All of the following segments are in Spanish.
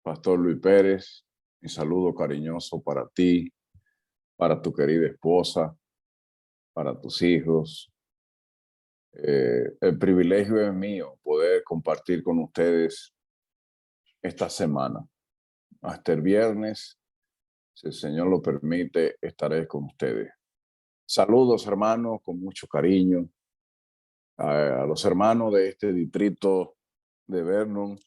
Pastor Luis Pérez, mi saludo cariñoso para ti, para tu querida esposa, para tus hijos. El privilegio es mío poder compartir con ustedes esta semana. Hasta el viernes, si el Señor lo permite, estaré con ustedes. Saludos, hermanos, con mucho cariño a los hermanos de este distrito de Vernon.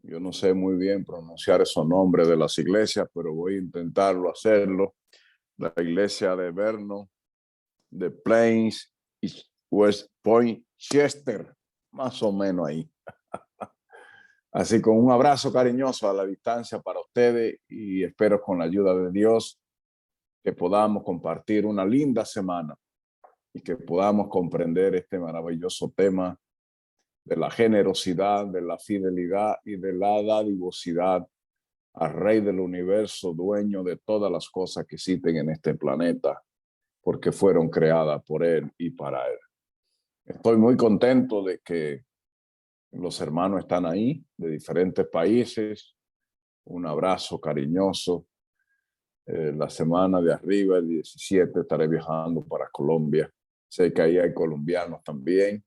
Yo no sé muy bien pronunciar esos nombres de las iglesias, pero voy a intentarlo hacerlo. La iglesia de Vernon, de Plains y West Point, Chester, más o menos ahí. Así con un abrazo cariñoso a la distancia para ustedes y espero con la ayuda de Dios que podamos compartir una linda semana y que podamos comprender este maravilloso tema de la generosidad, de la fidelidad y de la dadivosidad al Rey del universo, dueño de todas las cosas que existen en este planeta, porque fueron creadas por Él y para Él. Estoy muy contento de que los hermanos están ahí, de diferentes países. Un abrazo cariñoso. La semana de arriba, el 17, estaré viajando para Colombia. Sé que ahí hay colombianos también.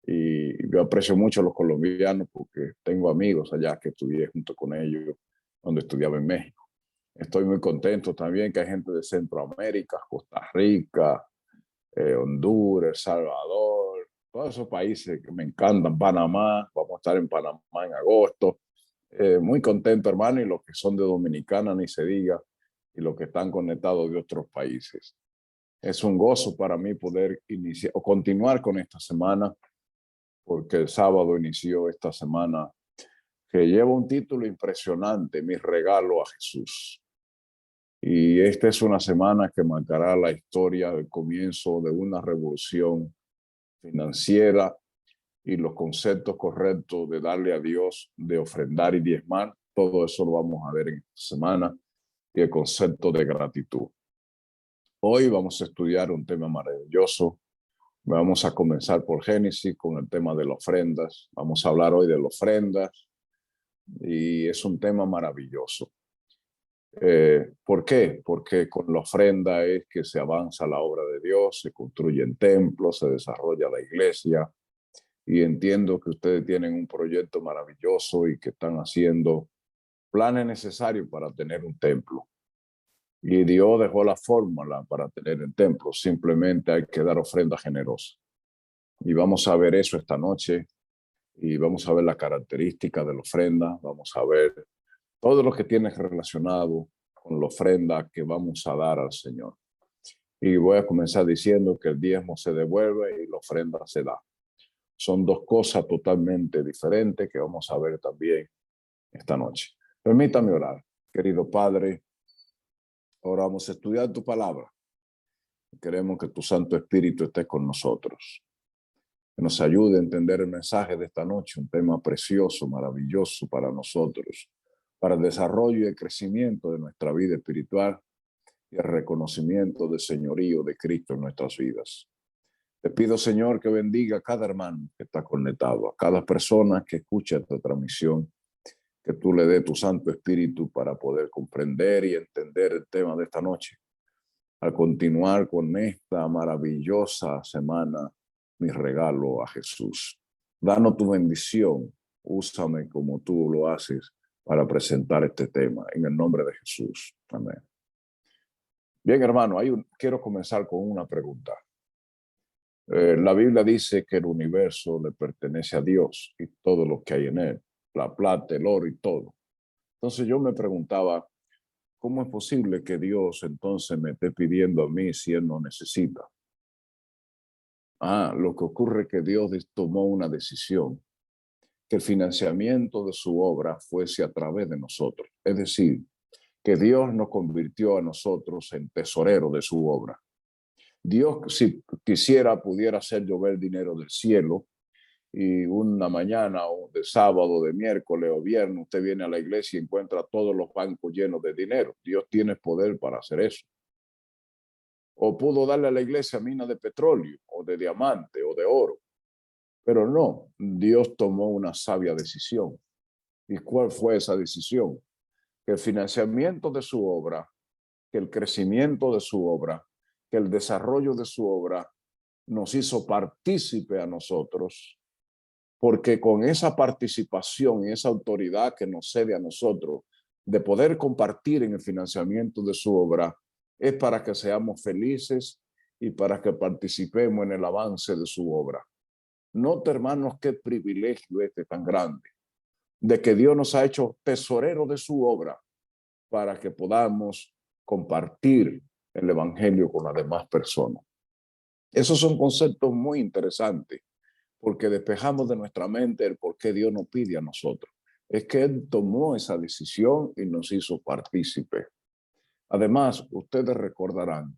Y yo aprecio mucho a los colombianos porque tengo amigos allá que estudié junto con ellos, donde estudiaba en México. Estoy muy contento también que hay gente de Centroamérica, Costa Rica, Honduras, El Salvador, todos esos países que me encantan, Panamá, vamos a estar en Panamá en agosto. Muy contento, hermano, y los que son de Dominicana, ni se diga, y los que están conectados de otros países. Es un gozo para mí poder iniciar o continuar con esta semana, porque el sábado inició esta semana que lleva un título impresionante, Mi regalo a Jesús. Y esta es una semana que marcará la historia del comienzo de una revolución financiera y los conceptos correctos de darle a Dios, de ofrendar y diezmar. Todo eso lo vamos a ver en esta semana y el concepto de gratitud. Hoy vamos a estudiar un tema maravilloso. Vamos a comenzar por Génesis con el tema de las ofrendas. Vamos a hablar hoy de las ofrendas y es un tema maravilloso. ¿Por qué? Porque con la ofrenda es que se avanza la obra de Dios, se construyen templos, se desarrolla la iglesia, y entiendo que ustedes tienen un proyecto maravilloso y que están haciendo planes necesarios para tener un templo. Y Dios dejó la fórmula para tener el templo, simplemente hay que dar ofrenda generosa. Y vamos a ver eso esta noche y vamos a ver la característica de la ofrenda, vamos a ver todo lo que tiene relacionado con la ofrenda que vamos a dar al Señor. Y voy a comenzar diciendo que el diezmo se devuelve y la ofrenda se da. Son dos cosas totalmente diferentes que vamos a ver también esta noche. Permítame orar. Querido Padre, ahora vamos a estudiar tu palabra. Queremos que tu Santo Espíritu esté con nosotros. Que nos ayude a entender el mensaje de esta noche, un tema precioso, maravilloso para nosotros, para el desarrollo y el crecimiento de nuestra vida espiritual y el reconocimiento del señorío de Cristo en nuestras vidas. Te pido, Señor, que bendiga a cada hermano que está conectado, a cada persona que escucha esta transmisión, que tú le dé tu Santo Espíritu para poder comprender y entender el tema de esta noche. Al continuar con esta maravillosa semana, mi regalo a Jesús. Danos tu bendición, úsame como tú lo haces para presentar este tema, en el nombre de Jesús. Amén. Bien, hermano, quiero comenzar con una pregunta. La Biblia dice que el universo le pertenece a Dios y todo lo que hay en él, la plata, el oro y todo. Entonces yo me preguntaba, ¿cómo es posible que Dios entonces me esté pidiendo a mí si Él no necesita? Lo que ocurre es que Dios tomó una decisión, que el financiamiento de su obra fuese a través de nosotros. Es decir, que Dios nos convirtió a nosotros en tesoreros de su obra. Dios, si quisiera, pudiera hacer llover dinero del cielo y una mañana o de sábado, de miércoles o viernes, usted viene a la iglesia y encuentra todos los bancos llenos de dinero. Dios tiene poder para hacer eso. O pudo darle a la iglesia minas de petróleo o de diamante o de oro. Pero no, Dios tomó una sabia decisión ¿Y cuál fue esa decisión? Que el financiamiento de su obra, que el crecimiento de su obra, que el desarrollo de su obra nos hizo partícipe a nosotros, porque con esa participación y esa autoridad que nos cede a nosotros de poder compartir en el financiamiento de su obra, es para que seamos felices y para que participemos en el avance de su obra. Note, hermanos, qué privilegio este tan grande, de que Dios nos ha hecho tesorero de su obra para que podamos compartir el evangelio con las demás personas. Esos son conceptos muy interesantes, porque despejamos de nuestra mente el por qué Dios nos pide a nosotros. Es que Él tomó esa decisión y nos hizo partícipe. Además, ustedes recordarán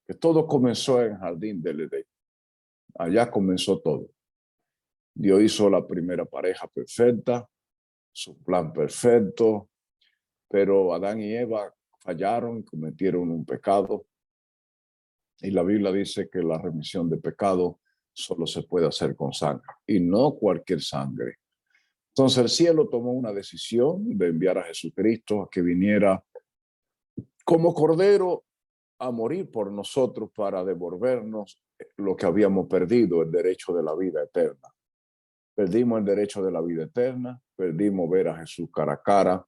que todo comenzó en el jardín del Edén. Allá comenzó todo. Dios hizo la primera pareja perfecta, su plan perfecto, pero Adán y Eva fallaron y cometieron un pecado. Y la Biblia dice que la remisión de pecado solo se puede hacer con sangre, y no cualquier sangre. Entonces el cielo tomó una decisión de enviar a Jesucristo a que viniera como cordero a morir por nosotros para devolvernos lo que habíamos perdido, el derecho de la vida eterna. Perdimos el derecho de la vida eterna, perdimos ver a Jesús cara a cara,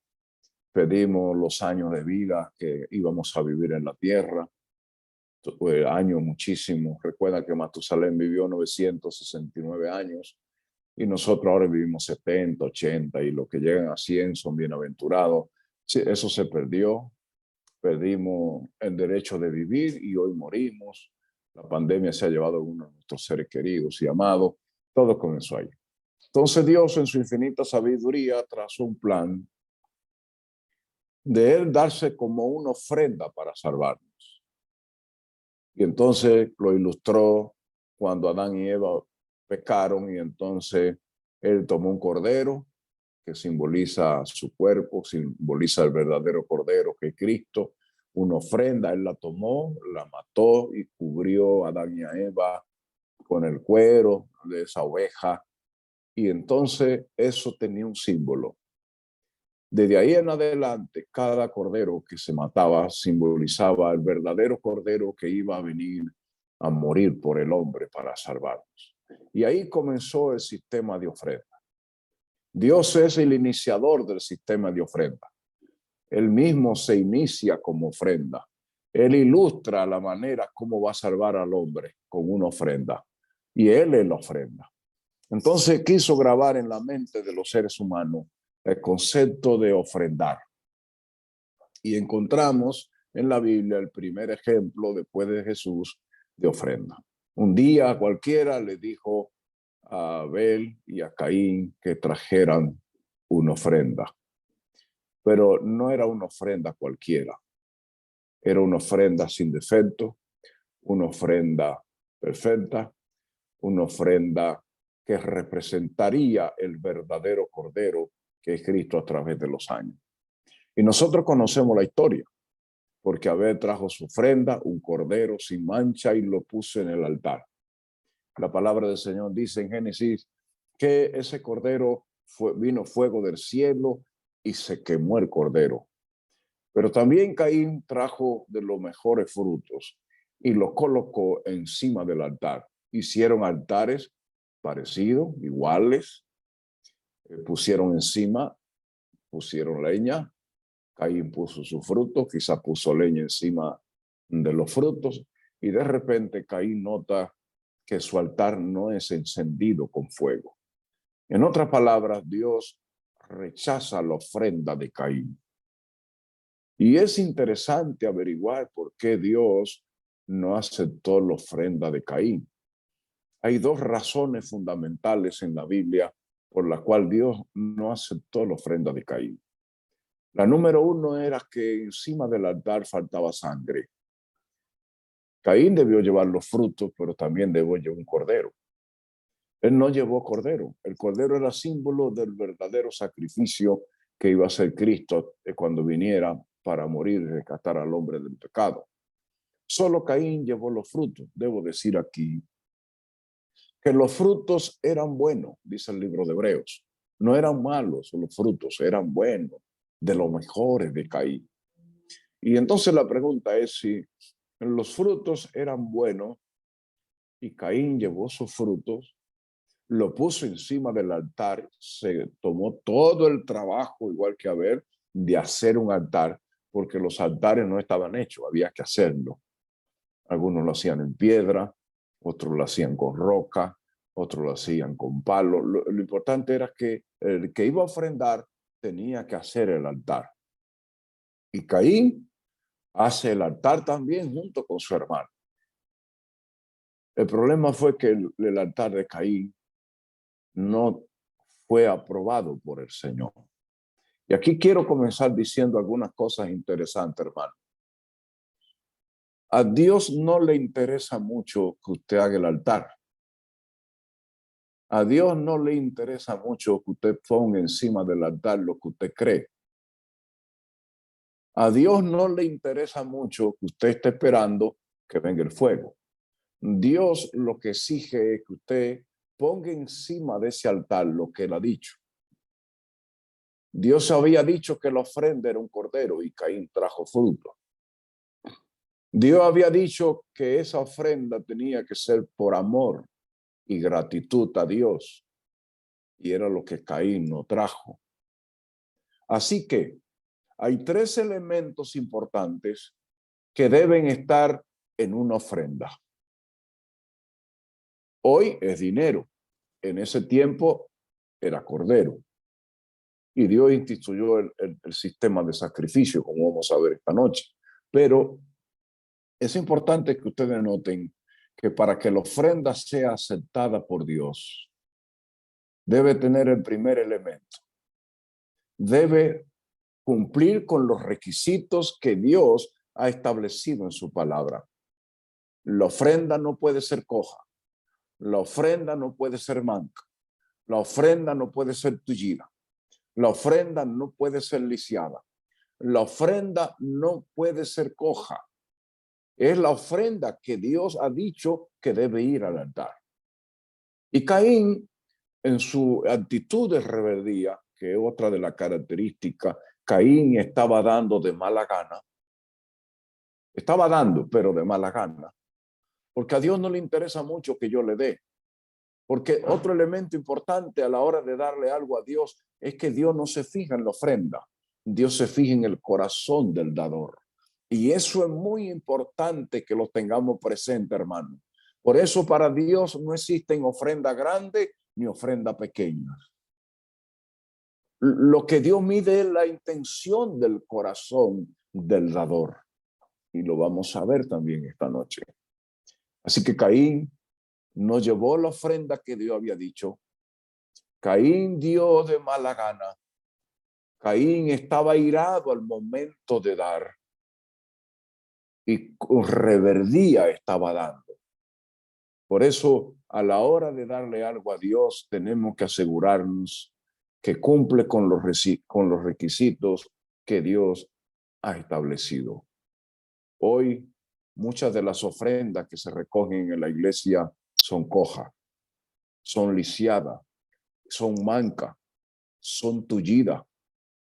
perdimos los años de vida que íbamos a vivir en la tierra, años muchísimos. Recuerda que Matusalén vivió 969 años y nosotros ahora vivimos 70, 80 y los que llegan a 100 son bienaventurados. Sí, eso se perdió, perdimos el derecho de vivir y hoy morimos. La pandemia se ha llevado a uno de nuestros seres queridos y amados. Todo comenzó ahí. Entonces Dios en su infinita sabiduría trazó un plan de Él darse como una ofrenda para salvarnos. Y entonces lo ilustró cuando Adán y Eva pecaron y entonces Él tomó un cordero que simboliza su cuerpo, simboliza el verdadero cordero que es Cristo, una ofrenda, Él la tomó, la mató y cubrió a Adán y a Eva con el cuero de esa oveja. Y entonces eso tenía un símbolo. Desde ahí en adelante, cada cordero que se mataba simbolizaba el verdadero cordero que iba a venir a morir por el hombre para salvarnos. Y ahí comenzó el sistema de ofrenda. Dios es el iniciador del sistema de ofrenda. Él mismo se inicia como ofrenda. Él ilustra la manera como va a salvar al hombre con una ofrenda. Y Él es la ofrenda. Entonces quiso grabar en la mente de los seres humanos el concepto de ofrendar. Y encontramos en la Biblia el primer ejemplo después de Jesús de ofrenda. Un día cualquiera le dijo a Abel y a Caín que trajeran una ofrenda. Pero no era una ofrenda cualquiera. Era una ofrenda sin defecto, una ofrenda perfecta, una ofrenda que representaría el verdadero cordero que es Cristo a través de los años. Y nosotros conocemos la historia, porque Abel trajo su ofrenda, un cordero sin mancha, y lo puso en el altar. La palabra del Señor dice en Génesis que ese cordero vino fuego del cielo y se quemó el cordero. Pero también Caín trajo de los mejores frutos y los colocó encima del altar. Hicieron altares parecidos, iguales, pusieron encima, pusieron leña. Caín puso su fruto, quizá puso leña encima de los frutos, y de repente Caín nota que su altar no es encendido con fuego. En otras palabras, Dios rechaza la ofrenda de Caín. Y es interesante averiguar por qué Dios no aceptó la ofrenda de Caín. Hay dos razones fundamentales en la Biblia por la cual Dios no aceptó la ofrenda de Caín. La número uno era que encima del altar faltaba sangre. Caín debió llevar los frutos, pero también debió llevar un cordero. Él no llevó cordero. El cordero era símbolo del verdadero sacrificio que iba a ser Cristo cuando viniera para morir y rescatar al hombre del pecado. Solo Caín llevó los frutos. Debo decir aquí que los frutos eran buenos, dice el libro de Hebreos. No eran malos los frutos, eran buenos, de los mejores de Caín. Y entonces la pregunta es si los frutos eran buenos y Caín llevó sus frutos, lo puso encima del altar, se tomó todo el trabajo, igual que Abel, de hacer un altar, porque los altares no estaban hechos, había que hacerlo. Algunos lo hacían en piedra, otros lo hacían con roca, otros lo hacían con palo. Lo importante era que el que iba a ofrendar tenía que hacer el altar. Y Caín hace el altar también junto con su hermano. El problema fue que el altar de Caín no fue aprobado por el Señor. Y aquí quiero comenzar diciendo algunas cosas interesantes, hermano. A Dios no le interesa mucho que usted haga el altar. A Dios no le interesa mucho que usted ponga encima del altar lo que usted cree. A Dios no le interesa mucho que usted esté esperando que venga el fuego. Dios lo que exige es que usted ponga encima de ese altar lo que él ha dicho. Dios había dicho que la ofrenda era un cordero y Caín trajo fruto. Dios había dicho que esa ofrenda tenía que ser por amor y gratitud a Dios, y era lo que Caín no trajo. Así que hay tres elementos importantes que deben estar en una ofrenda. Hoy es dinero, en ese tiempo era cordero. Y Dios instituyó el sistema de sacrificio, como vamos a ver esta noche. Pero es importante que ustedes noten que para que la ofrenda sea aceptada por Dios, debe tener el primer elemento. Debe cumplir con los requisitos que Dios ha establecido en su palabra. La ofrenda no puede ser coja. La ofrenda no puede ser manca. La ofrenda no puede ser tullida. La ofrenda no puede ser lisiada. La ofrenda no puede ser coja. Es la ofrenda que Dios ha dicho que debe ir al altar. Y Caín, en su actitud de rebeldía, que es otra de las características, Caín estaba dando de mala gana. Estaba dando, pero de mala gana. Porque a Dios no le interesa mucho que yo le dé. Porque otro elemento importante a la hora de darle algo a Dios es que Dios no se fija en la ofrenda. Dios se fija en el corazón del dador. Y eso es muy importante que lo tengamos presente, hermano. Por eso para Dios no existen ofrenda grande ni ofrenda pequeña. Lo que Dios mide es la intención del corazón del dador. Y lo vamos a ver también esta noche. Así que Caín no llevó la ofrenda que Dios había dicho. Caín dio de mala gana. Caín estaba irado al momento de dar y con rebeldía estaba dando. Por eso, a la hora de darle algo a Dios, tenemos que asegurarnos que cumple con los requisitos que Dios ha establecido. Hoy, muchas de las ofrendas que se recogen en la iglesia son cojas, son lisiadas, son mancas, son tullidas,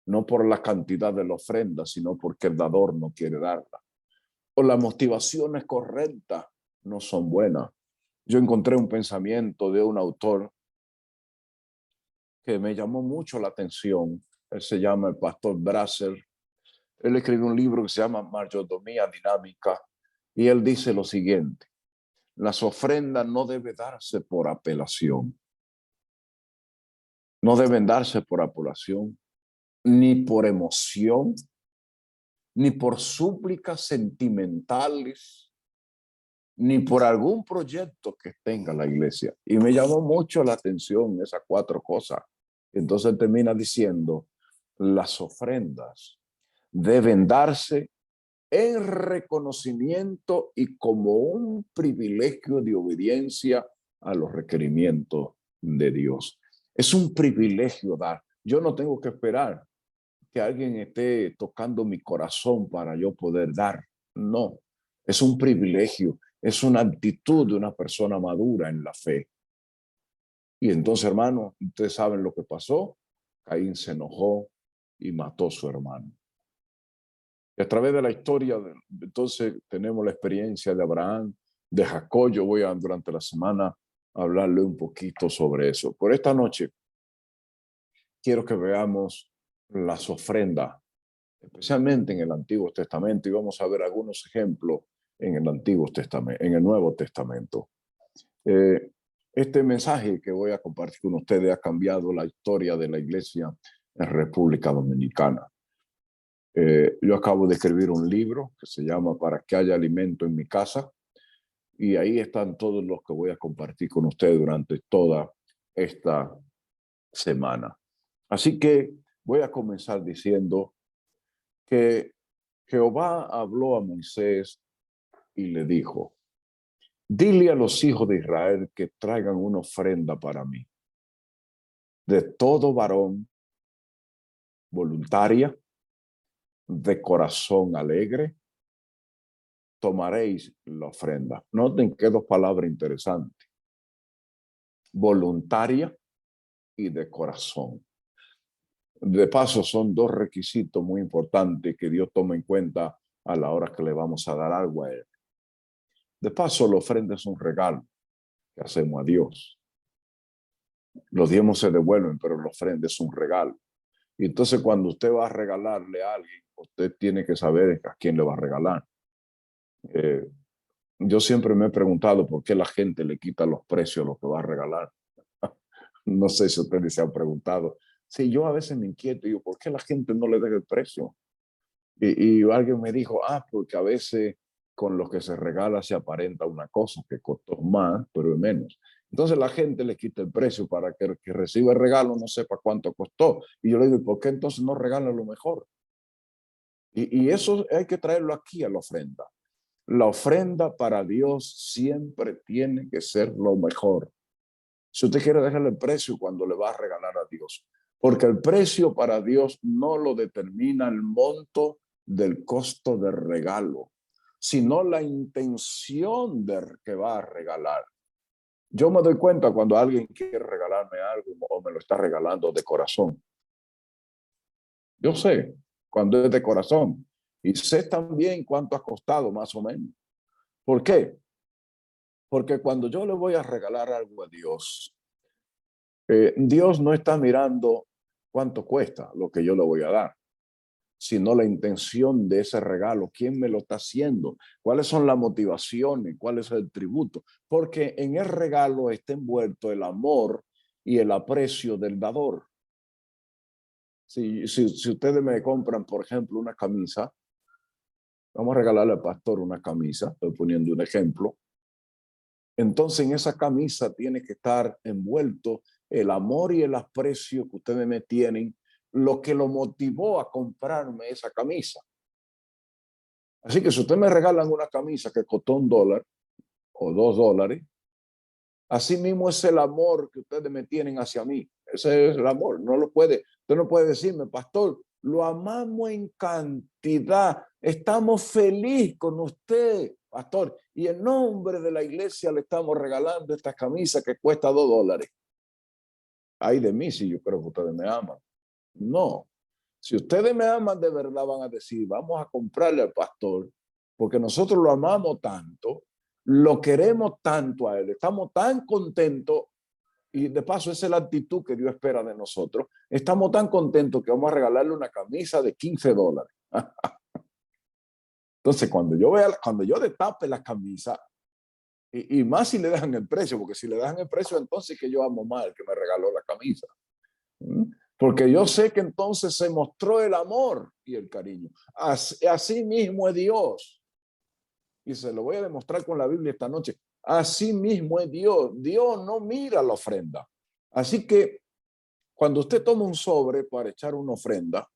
no por la cantidad de la ofrenda, sino porque el dador no quiere darla. O las motivaciones correctas no son buenas. Yo encontré un pensamiento de un autor que me llamó mucho la atención. Él se llama el pastor Brasser. Él escribió un libro que se llama Mayordomía Dinámica y él dice lo siguiente: las ofrendas no deben darse por apelación. No deben darse por apelación, ni por emoción, ni por súplicas sentimentales, ni por algún proyecto que tenga la iglesia. Y me llamó mucho la atención esas cuatro cosas. Entonces termina diciendo, las ofrendas deben darse en reconocimiento y como un privilegio de obediencia a los requerimientos de Dios. Es un privilegio dar. Yo no tengo que esperar que alguien esté tocando mi corazón para yo poder dar. No, es un privilegio, es una actitud de una persona madura en la fe. Y entonces, hermano, ustedes saben lo que pasó. Caín se enojó y mató a su hermano. Y a través de la historia, entonces tenemos la experiencia de Abraham, de Jacob. Yo voy durante la semana a hablarle un poquito sobre eso. Por esta noche quiero que veamos las ofrendas, especialmente en el Antiguo Testamento, y vamos a ver algunos ejemplos en el Antiguo Testamento, en el Nuevo Testamento. Este mensaje que voy a compartir con ustedes ha cambiado la historia de la iglesia en República Dominicana. Yo acabo de escribir un libro que se llama Para que haya alimento en mi casa, y ahí están todos los que voy a compartir con ustedes durante toda esta semana. Así que voy a comenzar diciendo que Jehová habló a Moisés y le dijo: dile a los hijos de Israel que traigan una ofrenda para mí. De todo varón, voluntaria, de corazón alegre, tomaréis la ofrenda. Noten que dos palabras interesantes: voluntaria y de corazón. De paso, son dos requisitos muy importantes que Dios toma en cuenta a la hora que le vamos a dar algo a Él. De paso, la ofrenda es un regalo que hacemos a Dios. Los diezmos se devuelven, pero la ofrenda es un regalo. Y entonces, cuando usted va a regalarle a alguien, usted tiene que saber a quién le va a regalar. Yo siempre me he preguntado por qué la gente le quita los precios a lo que va a regalar. No sé si ustedes se han preguntado. Sí, yo a veces me inquieto y digo, ¿por qué la gente no le deja el precio? Y alguien me dijo, porque a veces con lo que se regala se aparenta una cosa que costó más, pero es menos. Entonces la gente le quita el precio para que el que reciba el regalo no sepa cuánto costó. Y yo le digo, ¿por qué entonces no regalan lo mejor? Y eso hay que traerlo aquí a la ofrenda. La ofrenda para Dios siempre tiene que ser lo mejor. Si usted quiere dejarle el precio cuando le va a regalar a Dios, porque el precio para Dios no lo determina el monto del costo del regalo, sino la intención de que va a regalar. Yo me doy cuenta cuando alguien quiere regalarme algo o me lo está regalando de corazón. Yo sé cuando es de corazón y sé también cuánto ha costado más o menos. ¿Por qué? Porque cuando yo le voy a regalar algo a Dios, Dios no está mirando cuánto cuesta lo que yo le voy a dar, sino la intención de ese regalo, quién me lo está haciendo, cuáles son las motivaciones, cuál es el tributo, porque en el regalo está envuelto el amor y el aprecio del dador. Si ustedes me compran, por ejemplo, una camisa, vamos a regalarle al pastor una camisa, estoy poniendo un ejemplo. Entonces en esa camisa tiene que estar envuelto el amor y el aprecio que ustedes me tienen, lo que lo motivó a comprarme esa camisa. Así que si ustedes me regalan una camisa que costó $1 o $2, así mismo es el amor que ustedes me tienen hacia mí. Ese es el amor. Usted no puede decirme, pastor, lo amamos en cantidad, estamos felices con usted, pastor, y en nombre de la iglesia le estamos regalando esta camisa que cuesta $2. Ay de mí si yo creo que ustedes me aman. No. Si ustedes me aman de verdad, van a decir, vamos a comprarle al pastor, porque nosotros lo amamos tanto, lo queremos tanto a él, estamos tan contentos, y de paso esa es la actitud que Dios espera de nosotros. Estamos tan contentos que vamos a regalarle una camisa de $15. Entonces, cuando yo destape la camisa, y más si le dejan el precio, porque si le dejan el precio, entonces que yo amo más el que me regaló la camisa. Porque yo sé que entonces se mostró el amor y el cariño. Así mismo es Dios. Y se lo voy a demostrar con la Biblia esta noche. Así mismo es Dios. Dios no mira la ofrenda. Así que cuando usted toma un sobre para echar una ofrenda,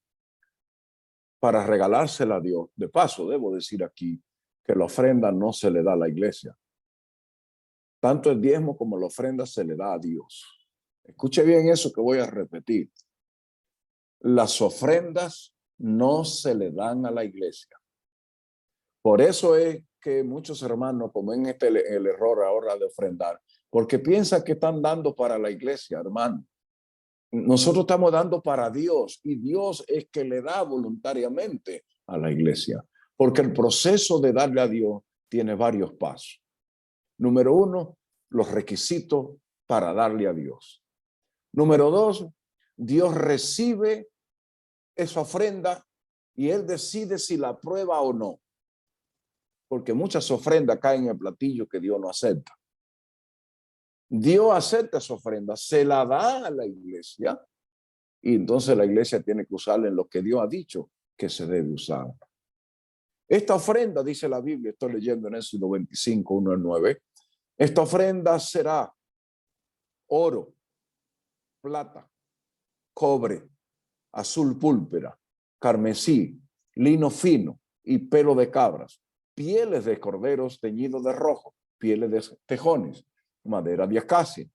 para regalársela a Dios, de paso debo decir aquí que la ofrenda no se le da a la iglesia. Tanto el diezmo como la ofrenda se le da a Dios. Escuche bien eso que voy a repetir. Las ofrendas no se le dan a la iglesia. Por eso es que muchos hermanos cometen el error ahora de ofrendar, porque piensa que están dando para la iglesia, hermano. Nosotros estamos dando para Dios y Dios es que le da voluntariamente a la iglesia, porque el proceso de darle a Dios tiene varios pasos. Número uno, los requisitos para darle a Dios. Número dos, Dios recibe esa ofrenda y Él decide si la aprueba o no, porque muchas ofrendas caen en el platillo que Dios no acepta. Dios acepta esa ofrenda, se la da a la iglesia y entonces la iglesia tiene que usarla en lo que Dios ha dicho que se debe usar. Esta ofrenda, dice la Biblia, estoy leyendo en Éxodo 25, 1 al 9, esta ofrenda será oro, plata, cobre, azul púrpura, carmesí, lino fino y pelo de cabras, pieles de corderos teñidos de rojo, pieles de tejones, madera de acacia,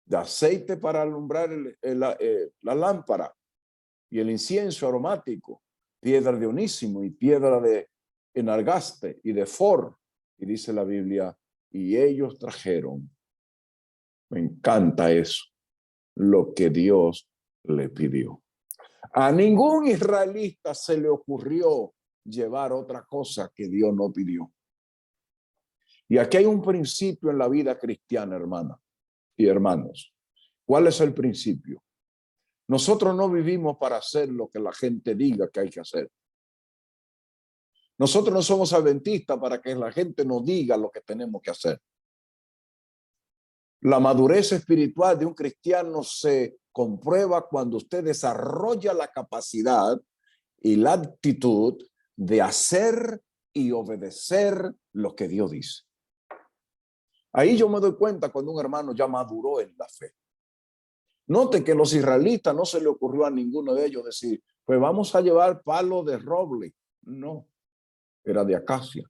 de aceite para alumbrar la lámpara y el incienso aromático, piedra de onísimo y piedra de enargaste y de for. Y dice la Biblia, y ellos trajeron, me encanta eso, lo que Dios le pidió. A ningún israelita se le ocurrió llevar otra cosa que Dios no pidió. Y aquí hay un principio en la vida cristiana, hermana y hermanos. ¿Cuál es el principio? Nosotros no vivimos para hacer lo que la gente diga que hay que hacer. Nosotros no somos adventistas para que la gente nos diga lo que tenemos que hacer. La madurez espiritual de un cristiano se comprueba cuando usted desarrolla la capacidad y la actitud de hacer y obedecer lo que Dios dice. Ahí yo me doy cuenta cuando un hermano ya maduró en la fe. Note que los israelitas no se le ocurrió a ninguno de ellos decir, pues vamos a llevar palo de roble. No, era de acacia.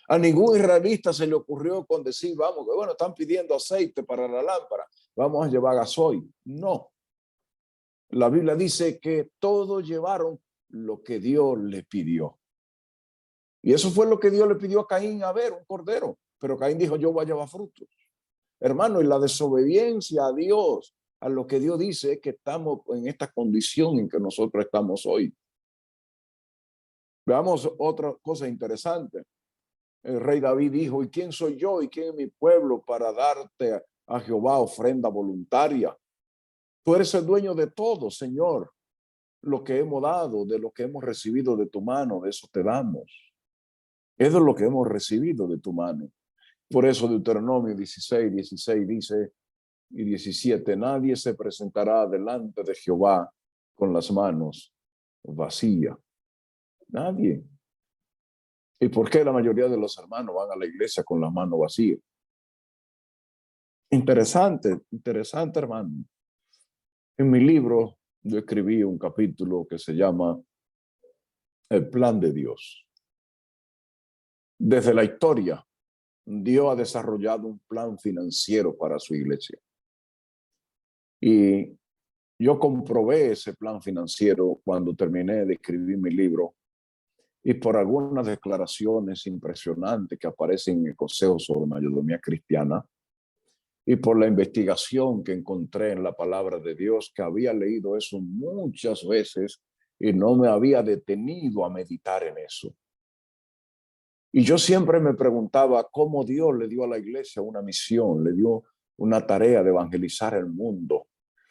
A ningún israelita se le ocurrió con decir, vamos, que bueno, están pidiendo aceite para la lámpara, vamos a llevar gasoil. No. La Biblia dice que todos llevaron lo que Dios les pidió. Y eso fue lo que Dios le pidió a Caín, a ver, un cordero. Pero Caín dijo, yo voy a llevar frutos. Hermano, y la desobediencia a Dios, a lo que Dios dice, es que estamos en esta condición en que nosotros estamos hoy. Veamos otra cosa interesante. El rey David dijo, ¿y quién soy yo y quién es mi pueblo para darte a Jehová ofrenda voluntaria? Tú eres el dueño de todo, Señor. Lo que hemos dado, de lo que hemos recibido de tu mano, de eso te damos. Es de lo que hemos recibido de tu mano. Por eso Deuteronomio 16 dice y 17, nadie se presentará delante de Jehová con las manos vacías. Nadie. ¿Y por qué la mayoría de los hermanos van a la iglesia con las manos vacías? Interesante, interesante, hermano. En mi libro yo escribí un capítulo que se llama El plan de Dios. Desde la historia, Dios ha desarrollado un plan financiero para su iglesia. Y yo comprobé ese plan financiero cuando terminé de escribir mi libro y por algunas declaraciones impresionantes que aparecen en el Consejo sobre Mayordomía Cristiana y por la investigación que encontré en la palabra de Dios, que había leído eso muchas veces y no me había detenido a meditar en eso. Y yo siempre me preguntaba cómo Dios le dio a la iglesia una misión, le dio una tarea de evangelizar el mundo.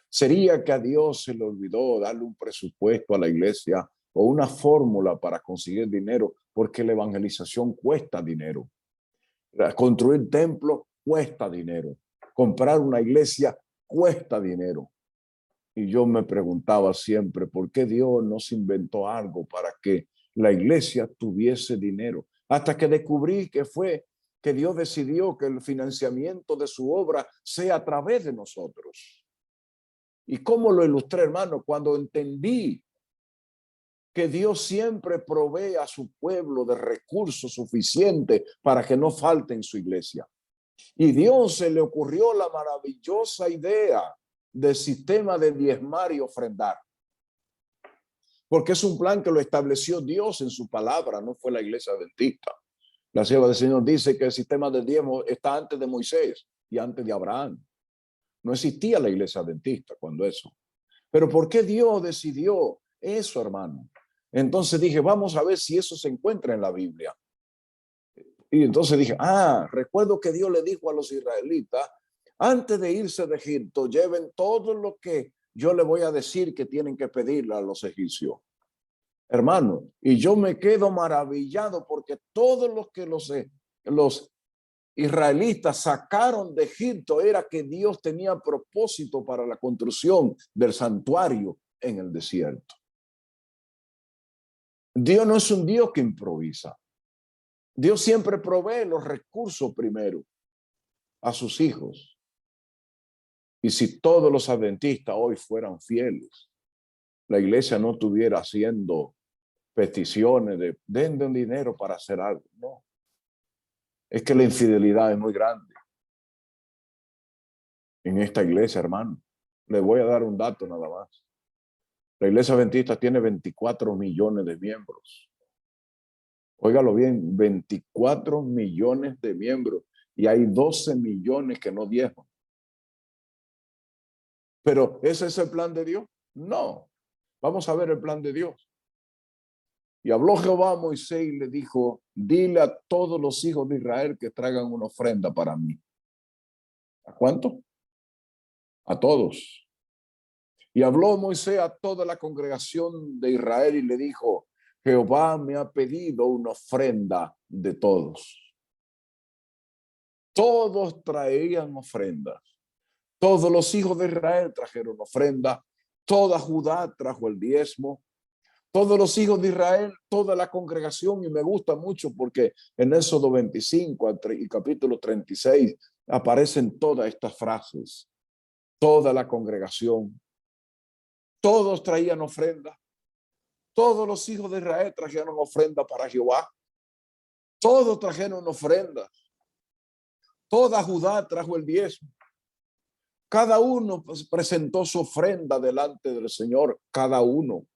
¿Sería que a Dios se le olvidó darle un presupuesto a la iglesia o una fórmula para conseguir dinero? Porque la evangelización cuesta dinero. Construir templos cuesta dinero. Comprar una iglesia cuesta dinero. Y yo me preguntaba siempre, ¿por qué Dios no se inventó algo para que la iglesia tuviese dinero? Hasta que descubrí que fue que Dios decidió que el financiamiento de su obra sea a través de nosotros. ¿Y cómo lo ilustré, hermano? Cuando entendí que Dios siempre provee a su pueblo de recursos suficientes para que no falte en su iglesia. Y Dios se le ocurrió la maravillosa idea del sistema de diezmar y ofrendar. Porque es un plan que lo estableció Dios en su palabra, no fue la iglesia adventista. La sierva del Señor dice que el sistema del diezmo está antes de Moisés. y antes de Abraham. No existía la iglesia adventista cuando eso. Pero ¿por qué Dios decidió eso, hermano? Entonces dije, vamos a ver si eso se encuentra en la Biblia. Y entonces dije, recuerdo que Dios le dijo a los israelitas, antes de irse de Egipto, lleven todo lo que yo le voy a decir que tienen que pedirle a los egipcios. Hermano, y yo me quedo maravillado porque todo lo que los israelitas sacaron de Egipto era que Dios tenía propósito para la construcción del santuario en el desierto. Dios no es un Dios que improvisa. Dios siempre provee los recursos primero a sus hijos. Y si todos los adventistas hoy fueran fieles, la iglesia no estuviera haciendo peticiones de den dinero para hacer algo. No. Es que la infidelidad es muy grande en esta iglesia, hermano. Les voy a dar un dato nada más. La iglesia adventista tiene 24 millones de miembros. Óigalo bien, 24 millones de miembros y hay 12 millones que no diezman. Pero ¿ese es el plan de Dios? No. Vamos a ver el plan de Dios. Y habló Jehová a Moisés y le dijo, dile a todos los hijos de Israel que traigan una ofrenda para mí. ¿A cuánto? A todos. Y habló Moisés a toda la congregación de Israel y le dijo, Jehová me ha pedido una ofrenda de todos. Todos traían ofrendas. Todos los hijos de Israel trajeron ofrenda. Toda Judá trajo el diezmo. Todos los hijos de Israel, toda la congregación, y me gusta mucho porque en Éxodo 25 y capítulo 36 aparecen todas estas frases. Toda la congregación, todos traían ofrenda. Todos los hijos de Israel trajeron ofrenda para Jehová. Todos trajeron ofrendas. Toda Judá trajo el diezmo. Cada uno presentó su ofrenda delante del Señor. Cada uno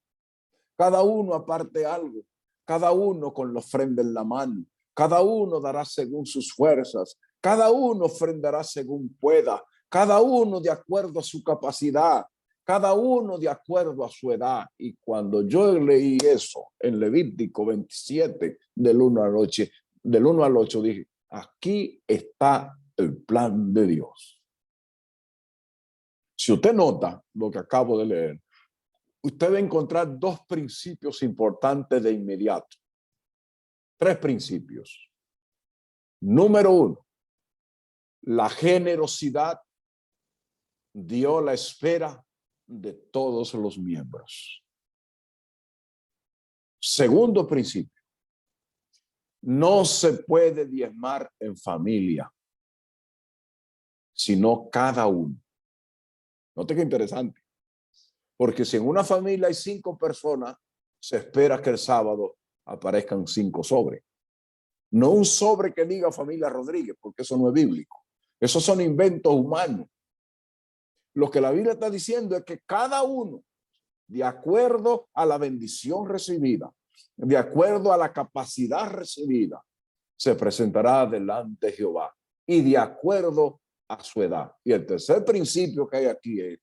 aparte algo. Cada uno con la ofrenda en la mano. Cada uno dará según sus fuerzas. Cada uno ofrendará según pueda. Cada uno de acuerdo a su capacidad. Cada uno de acuerdo a su edad. Y cuando yo leí eso en Levítico 27, del 1 al 8, dije, aquí está el plan de Dios. Si usted nota lo que acabo de leer, usted va a encontrar dos principios importantes de inmediato. Tres principios. Número uno, la generosidad dio la esfera de todos los miembros. Segundo principio, no se puede diezmar en familia, sino cada uno. Note qué interesante. Porque si en una familia hay 5 personas, se espera que el sábado aparezcan 5 sobres. No un sobre que diga familia Rodríguez, porque eso no es bíblico. Esos son inventos humanos. Lo que la Biblia está diciendo es que cada uno, de acuerdo a la bendición recibida, de acuerdo a la capacidad recibida, se presentará delante de Jehová y de acuerdo a su edad. Y el tercer principio que hay aquí es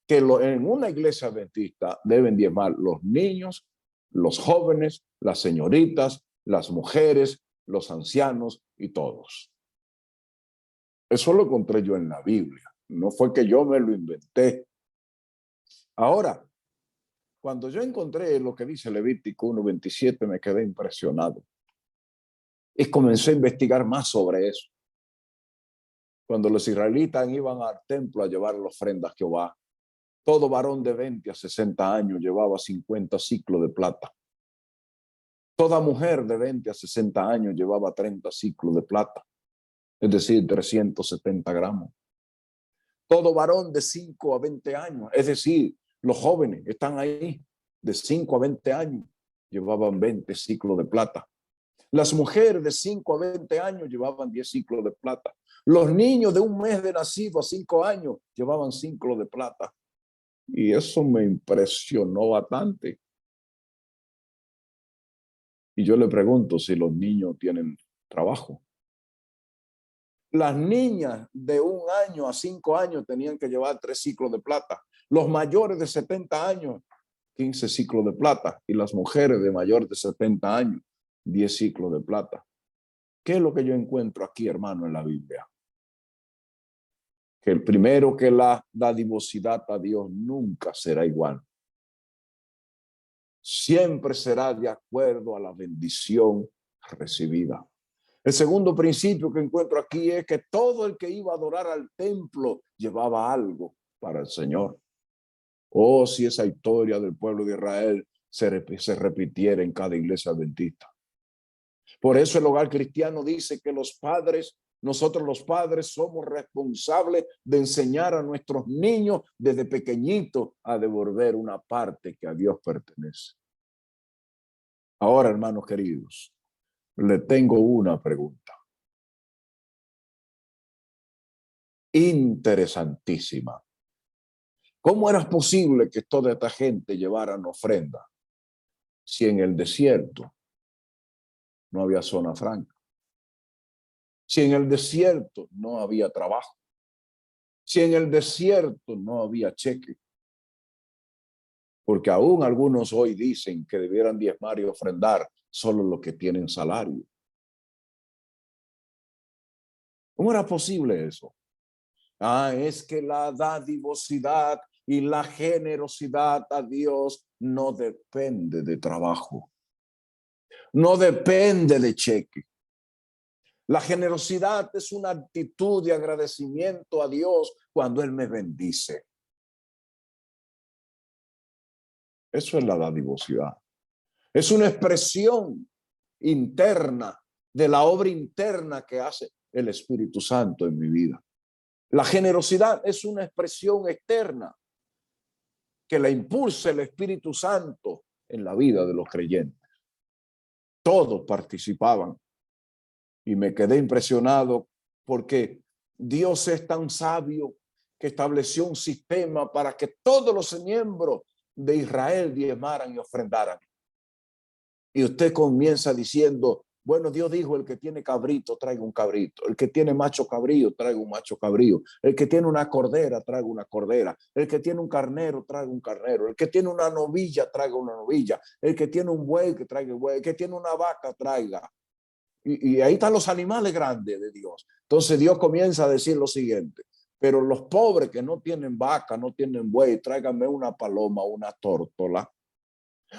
que en una iglesia adventista deben diezmar los niños, los jóvenes, las señoritas, las mujeres, los ancianos y todos. Eso lo encontré yo en la Biblia. No fue que yo me lo inventé. Ahora, cuando yo encontré lo que dice Levítico 1:27, me quedé impresionado. Y comencé a investigar más sobre eso. Cuando los israelitas iban al templo a llevar la ofrenda a Jehová, todo varón de 20 a 60 años llevaba 50 ciclos de plata. Toda mujer de 20 a 60 años llevaba 30 ciclos de plata, es decir, 370 gramos. Todo varón de 5 a 20 años, es decir, los jóvenes están ahí, de 5 a 20 años, llevaban 20 ciclos de plata. Las mujeres de 5 a 20 años llevaban 10 ciclos de plata. Los niños de un mes de nacido a 5 años llevaban ciclos de plata. Y eso me impresionó bastante. Y yo le pregunto si los niños tienen trabajo. Las niñas de 1 año a 5 años tenían que llevar 3 ciclos de plata. Los mayores de 70 años, 15 ciclos de plata. Y las mujeres de mayor de 70 años, 10 ciclos de plata. ¿Qué es lo que yo encuentro aquí, hermano, en la Biblia? Que el primero, que la dadivosidad a Dios nunca será igual. Siempre será de acuerdo a la bendición recibida. El segundo principio que encuentro aquí es que todo el que iba a adorar al templo llevaba algo para el Señor. Oh, si esa historia del pueblo de Israel se repitiera en cada iglesia adventista. Por eso el hogar cristiano dice que nosotros los padres somos responsables de enseñar a nuestros niños desde pequeñitos a devolver una parte que a Dios pertenece. Ahora, hermanos queridos, le tengo una pregunta interesantísima. ¿Cómo era posible que toda esta gente llevaran ofrenda si en el desierto no había zona franca? Si en el desierto no había trabajo, si en el desierto no había cheque. Porque aún algunos hoy dicen que debieran diezmar y ofrendar solo los que tienen salario. ¿Cómo era posible eso? Es que la dadivosidad y la generosidad a Dios no depende de trabajo, no depende de cheque. La generosidad es una actitud de agradecimiento a Dios cuando Él me bendice. Eso es la dadivosidad. Es una expresión interna de la obra interna que hace el Espíritu Santo en mi vida. La generosidad es una expresión externa que la impulsa el Espíritu Santo en la vida de los creyentes. Todos participaban y me quedé impresionado porque Dios es tan sabio que estableció un sistema para que todos los miembros de Israel diezmaran y ofrendaran. Y usted comienza diciendo, bueno, Dios dijo, el que tiene cabrito, traiga un cabrito. El que tiene macho cabrío, traiga un macho cabrío. El que tiene una cordera, traiga una cordera. El que tiene un carnero, traiga un carnero. El que tiene una novilla, traiga una novilla. El que tiene un buey, que traiga el buey. El que tiene una vaca, traiga. Y ahí están los animales grandes de Dios. Entonces Dios comienza a decir lo siguiente, pero los pobres que no tienen vaca, no tienen buey, tráiganme una paloma, una tórtola.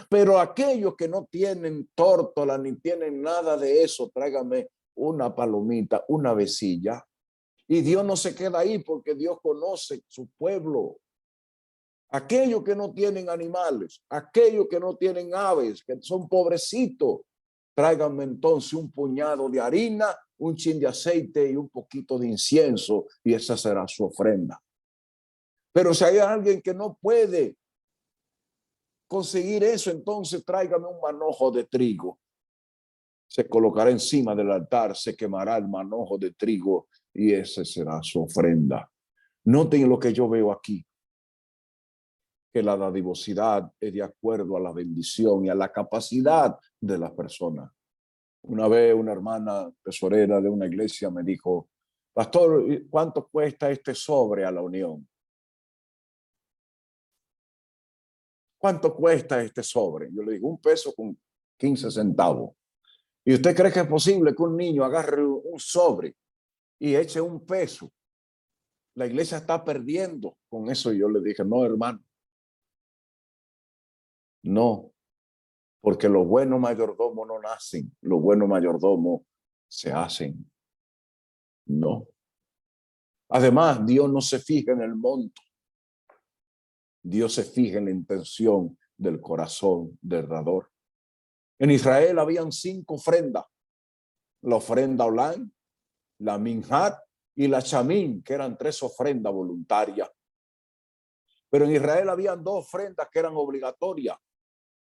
Pero aquellos que no tienen tórtola ni tienen nada de eso, tráigame una palomita, una vecilla. Y Dios no se queda ahí porque Dios conoce su pueblo. Aquellos que no tienen animales, aquellos que no tienen aves, que son pobrecitos, tráiganme entonces un puñado de harina, un chin de aceite y un poquito de incienso, y esa será su ofrenda. Pero si hay alguien que no puede conseguir eso, entonces tráigame un manojo de trigo. Se colocará encima del altar, se quemará el manojo de trigo y ese será su ofrenda. Noten lo que yo veo aquí, que la dadivosidad es de acuerdo a la bendición y a la capacidad de la persona. Una vez una hermana tesorera de una iglesia me dijo, pastor, ¿cuánto cuesta este sobre a la unión? ¿Cuánto cuesta este sobre? Yo le digo, $1.15. ¿Y usted cree que es posible que un niño agarre un sobre y eche $1? La iglesia está perdiendo con eso. Y yo le dije, no, hermano, no, porque los buenos mayordomos no nacen, los buenos mayordomos se hacen. No. Además, Dios no se fija en el monto. Dios se fija en la intención del corazón del dador. En Israel habían 5 ofrendas. La ofrenda Olán, la Minhat y la Chamín, que eran 3 ofrendas voluntarias. Pero en Israel habían 2 ofrendas que eran obligatorias,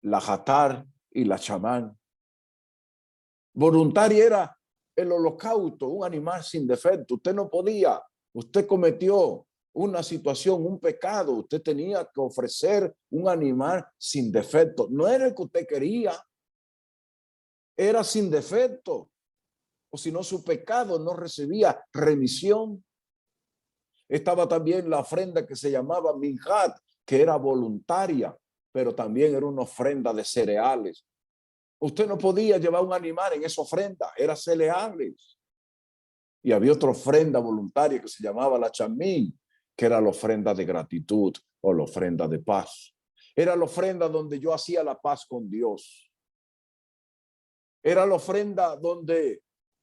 la Hatar y la Chamán. Voluntaria era el holocausto, un animal sin defecto. Usted no podía, usted cometió una situación, un pecado, usted tenía que ofrecer un animal sin defecto. No era el que usted quería, era sin defecto. o si no, su pecado no recibía remisión. Estaba también la ofrenda que se llamaba minjat, que era voluntaria, pero también era una ofrenda de cereales. Usted no podía llevar un animal en esa ofrenda, era cereales. Y había otra ofrenda voluntaria que se llamaba la chamín, que era la ofrenda de gratitud o la ofrenda de paz. Era la ofrenda donde yo hacía la paz con Dios. Era la ofrenda donde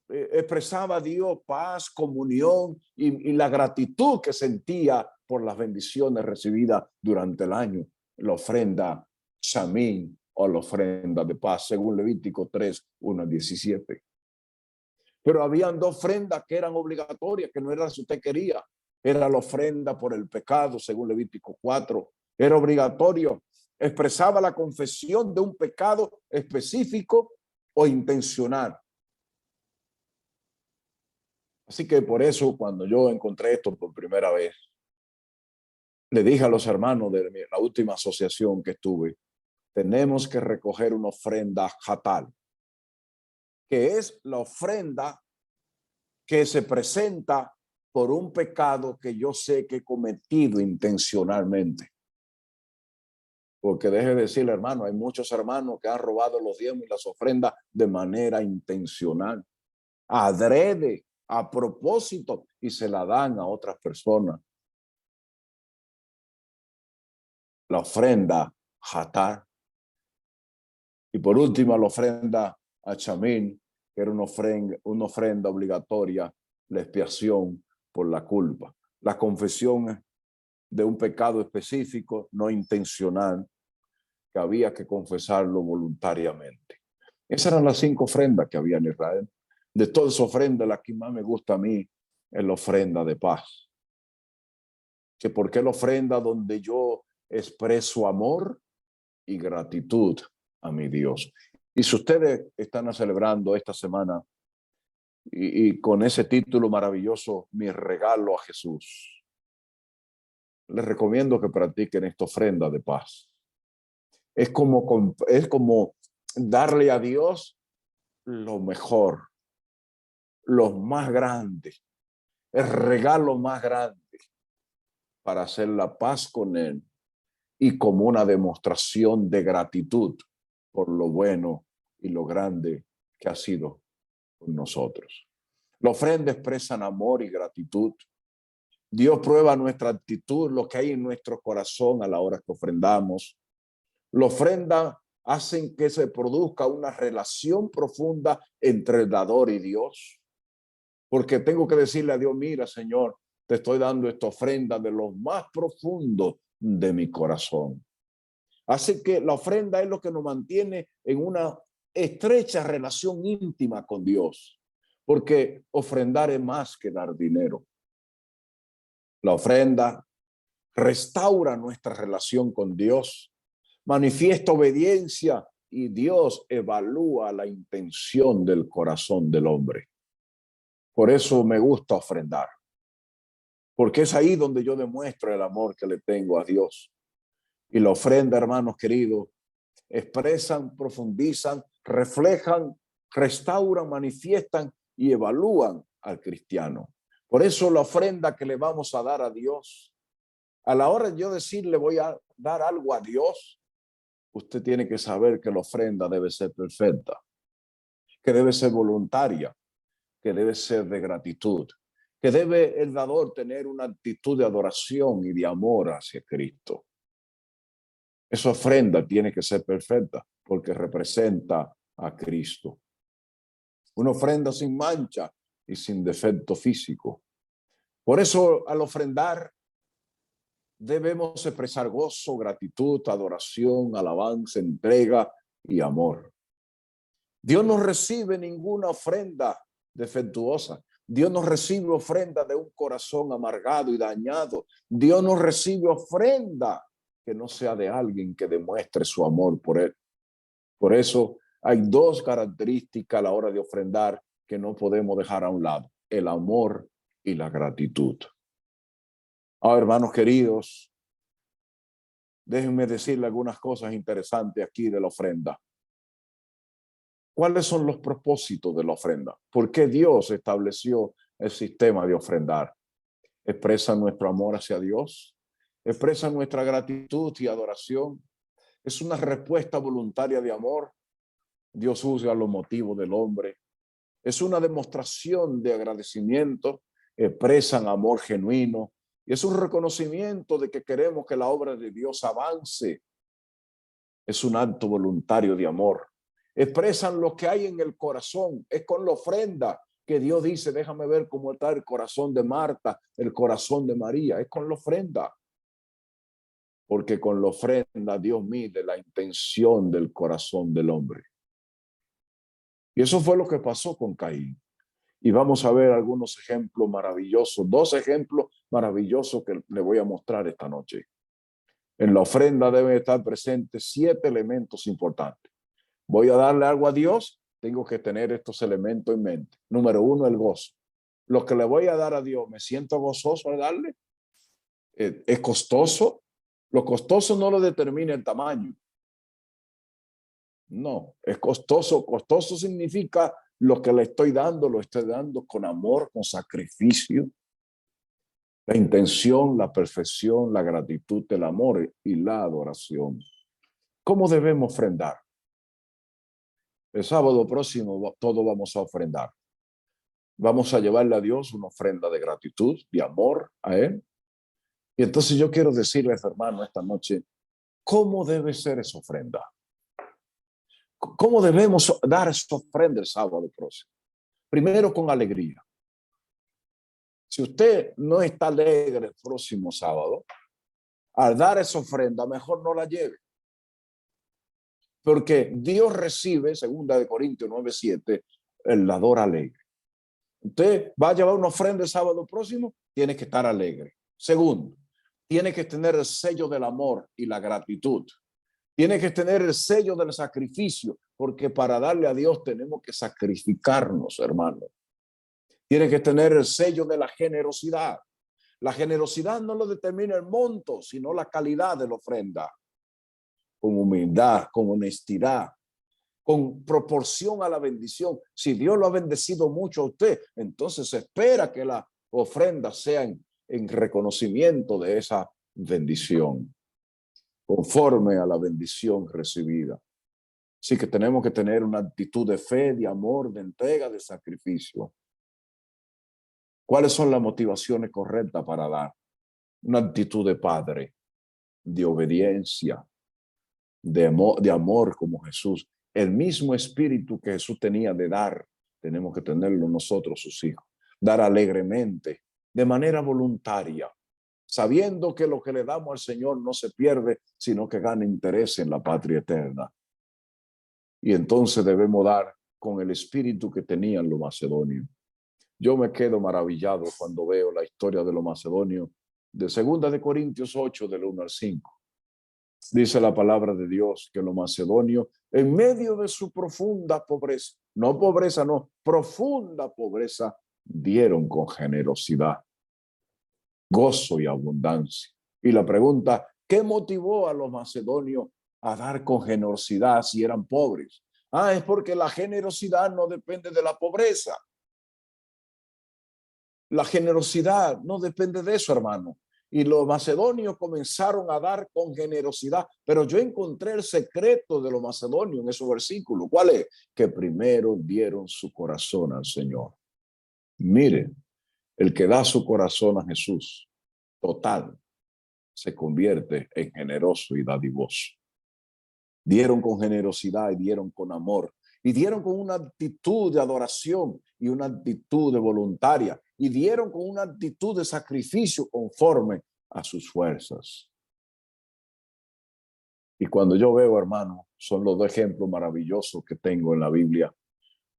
expresaba a Dios paz, comunión y la gratitud que sentía por las bendiciones recibidas durante el año. La ofrenda chamín o la ofrenda de paz, según Levítico 3, 1 al 17. Pero habían dos ofrendas que eran obligatorias, que no era si usted quería. Era la ofrenda por el pecado, según Levítico 4. Era obligatorio. Expresaba la confesión de un pecado específico o intencional. Así que por eso, cuando yo encontré esto por primera vez, le dije a los hermanos de la última asociación que estuve, tenemos que recoger una ofrenda hatal, que es la ofrenda que se presenta por un pecado que yo sé que he cometido intencionalmente. Porque deje de decirle, hermano, hay muchos hermanos que han robado los diezmos y las ofrendas de manera intencional, adrede, a propósito, y se la dan a otras personas. La ofrenda hatar. Y por último, la ofrenda a chamín, que era una ofrenda obligatoria, la expiación por la culpa. La confesión de un pecado específico, no intencional, que había que confesarlo voluntariamente. Esas eran las 5 ofrendas que había en Israel. De todas esas ofrendas, la que más me gusta a mí es la ofrenda de paz. Que porque es la ofrenda donde yo expreso amor y gratitud a mi Dios. Y si ustedes están celebrando esta semana y con ese título maravilloso, mi regalo a Jesús, les recomiendo que practiquen esta ofrenda de paz. Es como darle a Dios lo mejor, lo más grande, el regalo más grande para hacer la paz con Él y como una demostración de gratitud por lo bueno y lo grande que ha sido con nosotros. La ofrenda expresa amor y gratitud. Dios prueba nuestra actitud, lo que hay en nuestro corazón a la hora que ofrendamos. La ofrenda hacen que se produzca una relación profunda entre el dador y Dios. Porque tengo que decirle a Dios, mira, Señor, te estoy dando esta ofrenda de lo más profundo de mi corazón. Así que la ofrenda es lo que nos mantiene en una estrecha relación íntima con Dios, porque ofrendar es más que dar dinero. La ofrenda restaura nuestra relación con Dios, manifiesta obediencia y Dios evalúa la intención del corazón del hombre. Por eso me gusta ofrendar, porque es ahí donde yo demuestro el amor que le tengo a Dios. Y la ofrenda, hermanos queridos, expresan, profundizan, reflejan, restauran, manifiestan y evalúan al cristiano. Por eso la ofrenda que le vamos a dar a Dios, a la hora de yo decirle voy a dar algo a Dios, usted tiene que saber que la ofrenda debe ser perfecta, que debe ser voluntaria, que debe ser de gratitud, que debe el dador tener una actitud de adoración y de amor hacia Cristo. Esa ofrenda tiene que ser perfecta porque representa a Cristo. Una ofrenda sin mancha y sin defecto físico. Por eso al ofrendar debemos expresar gozo, gratitud, adoración, alabanza, entrega y amor. Dios no recibe ninguna ofrenda defectuosa. Dios no recibe ofrenda de un corazón amargado y dañado. Dios no recibe ofrenda que no sea de alguien que demuestre su amor por Él. Por eso hay 2 características a la hora de ofrendar que no podemos dejar a un lado: el amor y la gratitud. Ahora, hermanos queridos, déjenme decirle algunas cosas interesantes aquí de la ofrenda. ¿Cuáles son los propósitos de la ofrenda? ¿Por qué Dios estableció el sistema de ofrendar? ¿Expresa nuestro amor hacia Dios? ¿Expresa nuestra gratitud y adoración? ¿Es una respuesta voluntaria de amor? Dios juzga los motivos del hombre. Es una demostración de agradecimiento, expresan amor genuino y es un reconocimiento de que queremos que la obra de Dios avance. Es un acto voluntario de amor. Expresan lo que hay en el corazón. Es con la ofrenda que Dios dice, déjame ver cómo está el corazón de Marta, el corazón de María. Es con la ofrenda. Porque con la ofrenda Dios mide la intención del corazón del hombre. Y eso fue lo que pasó con Caín. Y vamos a ver algunos ejemplos maravillosos, 2 ejemplos maravillosos que le voy a mostrar esta noche. En la ofrenda deben estar presentes 7 elementos importantes. Voy a darle algo a Dios, tengo que tener estos elementos en mente. Número 1, el gozo. Lo que le voy a dar a Dios, ¿me siento gozoso al darle? ¿Es costoso? Lo costoso no lo determina el tamaño. No, es costoso. Costoso significa lo que le estoy dando, lo estoy dando con amor, con sacrificio. La intención, la perfección, la gratitud, el amor y la adoración. ¿Cómo debemos ofrendar? El sábado próximo todos vamos a ofrendar. Vamos a llevarle a Dios una ofrenda de gratitud, de amor a Él. Y entonces yo quiero decirles, hermano, esta noche, ¿cómo debe ser esa ofrenda? ¿Cómo debemos dar esa ofrenda el sábado próximo? Primero, con alegría. Si usted no está alegre el próximo sábado, al dar esa ofrenda, mejor no la lleve. Porque Dios recibe, 2 Corintios 9:7, el dador alegre. Usted va a llevar una ofrenda el sábado próximo, tiene que estar alegre. Segundo, tiene que tener el sello del amor y la gratitud. Tiene que tener el sello del sacrificio, porque para darle a Dios tenemos que sacrificarnos, hermano. Tiene que tener el sello de la generosidad. La generosidad no lo determina el monto, sino la calidad de la ofrenda. Con humildad, con honestidad, con proporción a la bendición. Si Dios lo ha bendecido mucho a usted, entonces se espera que la ofrenda sea en reconocimiento de esa bendición, conforme a la bendición recibida. Así que tenemos que tener una actitud de fe, de amor, de entrega, de sacrificio. ¿Cuáles son las motivaciones correctas para dar? Una actitud de padre, de obediencia, de amor como Jesús. El mismo espíritu que Jesús tenía de dar, tenemos que tenerlo nosotros, sus hijos. Dar alegremente, de manera voluntaria, sabiendo que lo que le damos al Señor no se pierde, sino que gana interés en la patria eterna. Y entonces debemos dar con el espíritu que tenían los macedonios. Yo me quedo maravillado cuando veo la historia de los macedonios de 2 Corintios 8, del 1 al 5. Dice la palabra de Dios que los macedonios, en medio de su profunda pobreza, no pobreza, no, profunda pobreza, dieron con generosidad, gozo y abundancia. Y la pregunta, ¿qué motivó a los macedonios a dar con generosidad si eran pobres? Es porque la generosidad no depende de la pobreza. La generosidad no depende de eso, hermano. Y los macedonios comenzaron a dar con generosidad, pero yo encontré el secreto de los macedonios en esos versículos. ¿Cuál es? Que primero dieron su corazón al Señor. Miren, el que da su corazón a Jesús, total, se convierte en generoso y dadivoso. Dieron con generosidad y dieron con amor. Y dieron con una actitud de adoración y una actitud de voluntaria. Y dieron con una actitud de sacrificio conforme a sus fuerzas. Y cuando yo veo, hermano, son los 2 ejemplos maravillosos que tengo en la Biblia.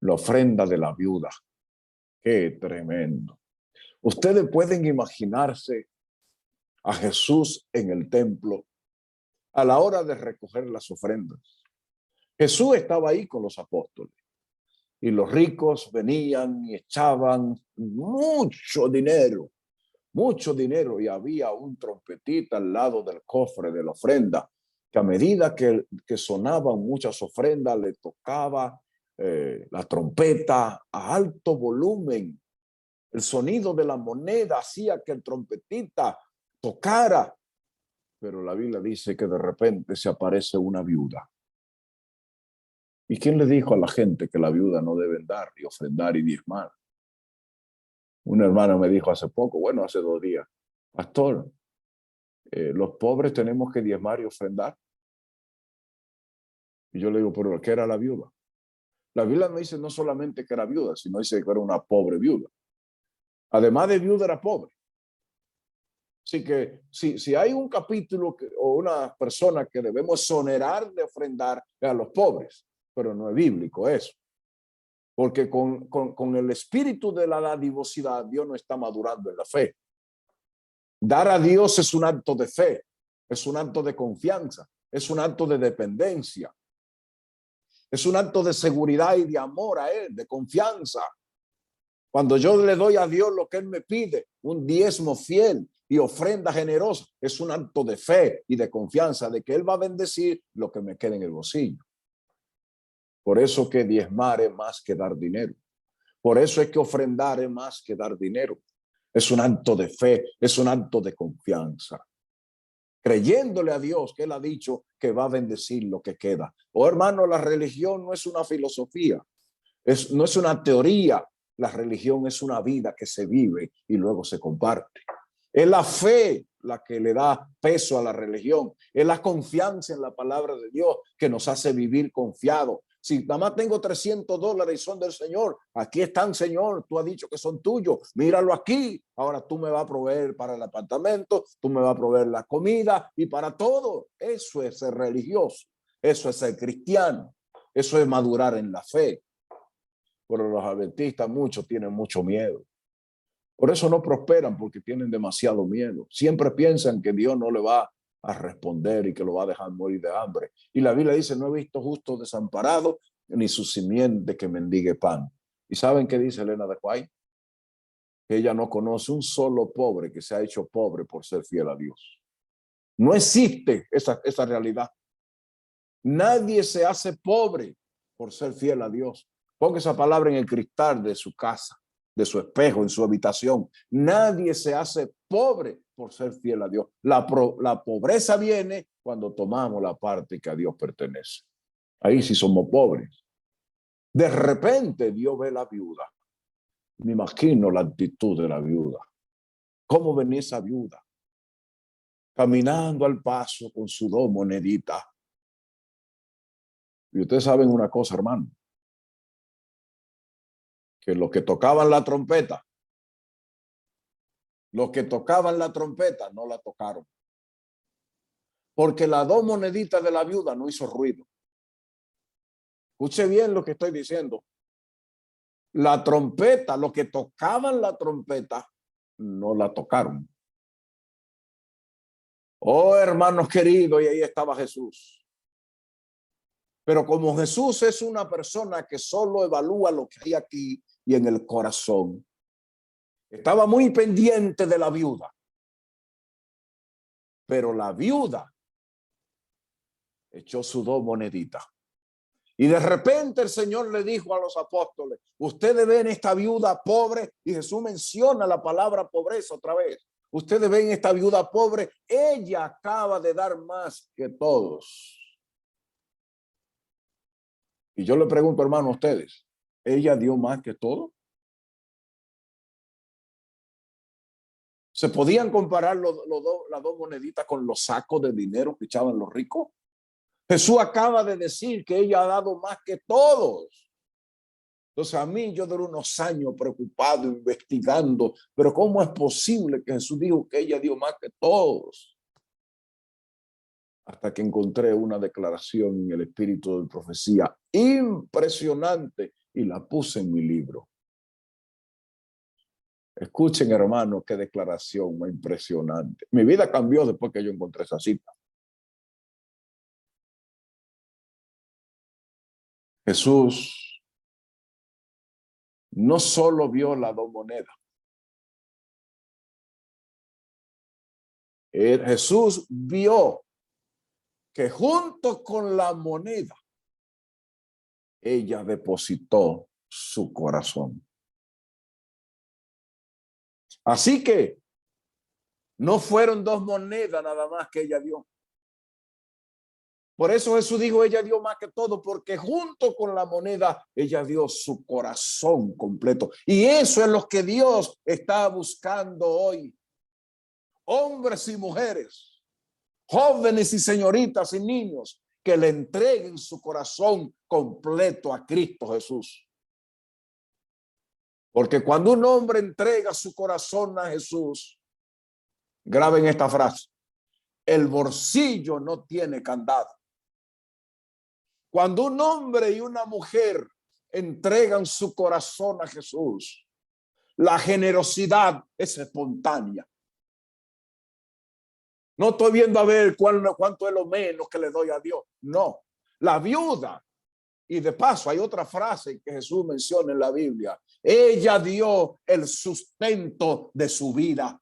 La ofrenda de la viuda. ¡Qué tremendo! Ustedes pueden imaginarse a Jesús en el templo a la hora de recoger las ofrendas. Jesús estaba ahí con los apóstoles. Y los ricos venían y echaban mucho dinero, y había un trompetita al lado del cofre de la ofrenda, que a medida que sonaban muchas ofrendas, le tocaba la trompeta a alto volumen. El sonido de la moneda hacía que el trompetista tocara, pero la Biblia dice que de repente se aparece una viuda. ¿Y quién le dijo a la gente que la viuda no deben dar y ofrendar y diezmar? Una hermana me dijo hace poco, bueno, hace 2 días, pastor, los pobres tenemos que diezmar y ofrendar. Y yo le digo, pero ¿qué era la viuda? La Biblia no dice no solamente que era viuda, sino dice que era una pobre viuda. Además de viuda, era pobre. Así que si hay un capítulo o una persona que debemos exonerar de ofrendar a los pobres, pero no es bíblico eso. Porque con el espíritu de la dadivosidad, Dios no está madurando en la fe. Dar a Dios es un acto de fe, es un acto de confianza, es un acto de dependencia, es un acto de seguridad y de amor a Él, de confianza. Cuando yo le doy a Dios lo que Él me pide, un diezmo fiel y ofrenda generosa, es un acto de fe y de confianza de que Él va a bendecir lo que me quede en el bolsillo. Por eso que diezmar es más que dar dinero. Por eso es que ofrendar es más que dar dinero. Es un acto de fe, es un acto de confianza. Creyéndole a Dios que Él ha dicho que va a bendecir lo que queda. Oh, hermano, la religión no es una filosofía, no es una teoría. La religión es una vida que se vive y luego se comparte. Es la fe la que le da peso a la religión. Es la confianza en la palabra de Dios que nos hace vivir confiados. Si nada más tengo $300 y son del Señor, aquí están, Señor, tú has dicho que son tuyos, míralo aquí. Ahora tú me vas a proveer para el apartamento, tú me vas a proveer la comida y para todo. Eso es ser religioso, eso es ser cristiano, eso es madurar en la fe. Pero los adventistas muchos tienen mucho miedo. Por eso no prosperan, porque tienen demasiado miedo. Siempre piensan que Dios no le va a responder y que lo va a dejar morir de hambre. Y la Biblia dice, no he visto justo desamparado, ni su simiente que mendigue pan. ¿Y saben qué dice Elena de White? Que ella no conoce un solo pobre que se ha hecho pobre por ser fiel a Dios. No existe esa realidad. Nadie se hace pobre por ser fiel a Dios. Ponga esa palabra en el cristal de su casa, de su espejo, en su habitación. Nadie se hace pobre por ser fiel a Dios. La pobreza viene cuando tomamos la parte que a Dios pertenece. Ahí sí somos pobres. De repente Dios ve la viuda. Me imagino la actitud de la viuda. ¿Cómo venía esa viuda? Caminando al paso con sus 2 moneditas. Y ustedes saben una cosa, hermano, que los que tocaban la trompeta no la tocaron. Porque las 2 moneditas de la viuda no hizo ruido. Escuche bien lo que estoy diciendo. La trompeta, los que tocaban la trompeta, no la tocaron. Oh, hermanos queridos, y ahí estaba Jesús. Pero como Jesús es una persona que solo evalúa lo que hay aquí y en el corazón, estaba muy pendiente de la viuda. Pero la viuda echó sus 2 moneditas. Y de repente el Señor le dijo a los apóstoles, ustedes ven esta viuda pobre, y Jesús menciona la palabra pobreza otra vez. Ustedes ven esta viuda pobre, ella acaba de dar más que todos. Y yo le pregunto, hermano, a ustedes, ¿ella dio más que todo? ¿Se podían comparar las 2 moneditas con los sacos de dinero que echaban los ricos? Jesús acaba de decir que ella ha dado más que todos. Entonces a mí yo duré unos años preocupado, investigando, pero ¿cómo es posible que Jesús dijo que ella dio más que todos? Hasta que encontré una declaración en el espíritu de profecía impresionante y la puse en mi libro. Escuchen, hermano, qué declaración más impresionante. Mi vida cambió después que yo encontré esa cita. Jesús no solo vio las 2 monedas. Jesús vio que junto con la moneda ella depositó su corazón. Así que no fueron 2 monedas nada más que ella dio. Por eso Jesús dijo, ella dio más que todo, porque junto con la moneda, ella dio su corazón completo. Y eso es lo que Dios está buscando hoy. Hombres y mujeres, jóvenes y señoritas y niños, que le entreguen su corazón completo a Cristo Jesús. Porque cuando un hombre entrega su corazón a Jesús, graben esta frase, el bolsillo no tiene candado. Cuando un hombre y una mujer entregan su corazón a Jesús, la generosidad es espontánea. No estoy viendo a ver cuánto es lo menos que le doy a Dios. No, la viuda, y de paso hay otra frase que Jesús menciona en la Biblia, ella dio el sustento de su vida.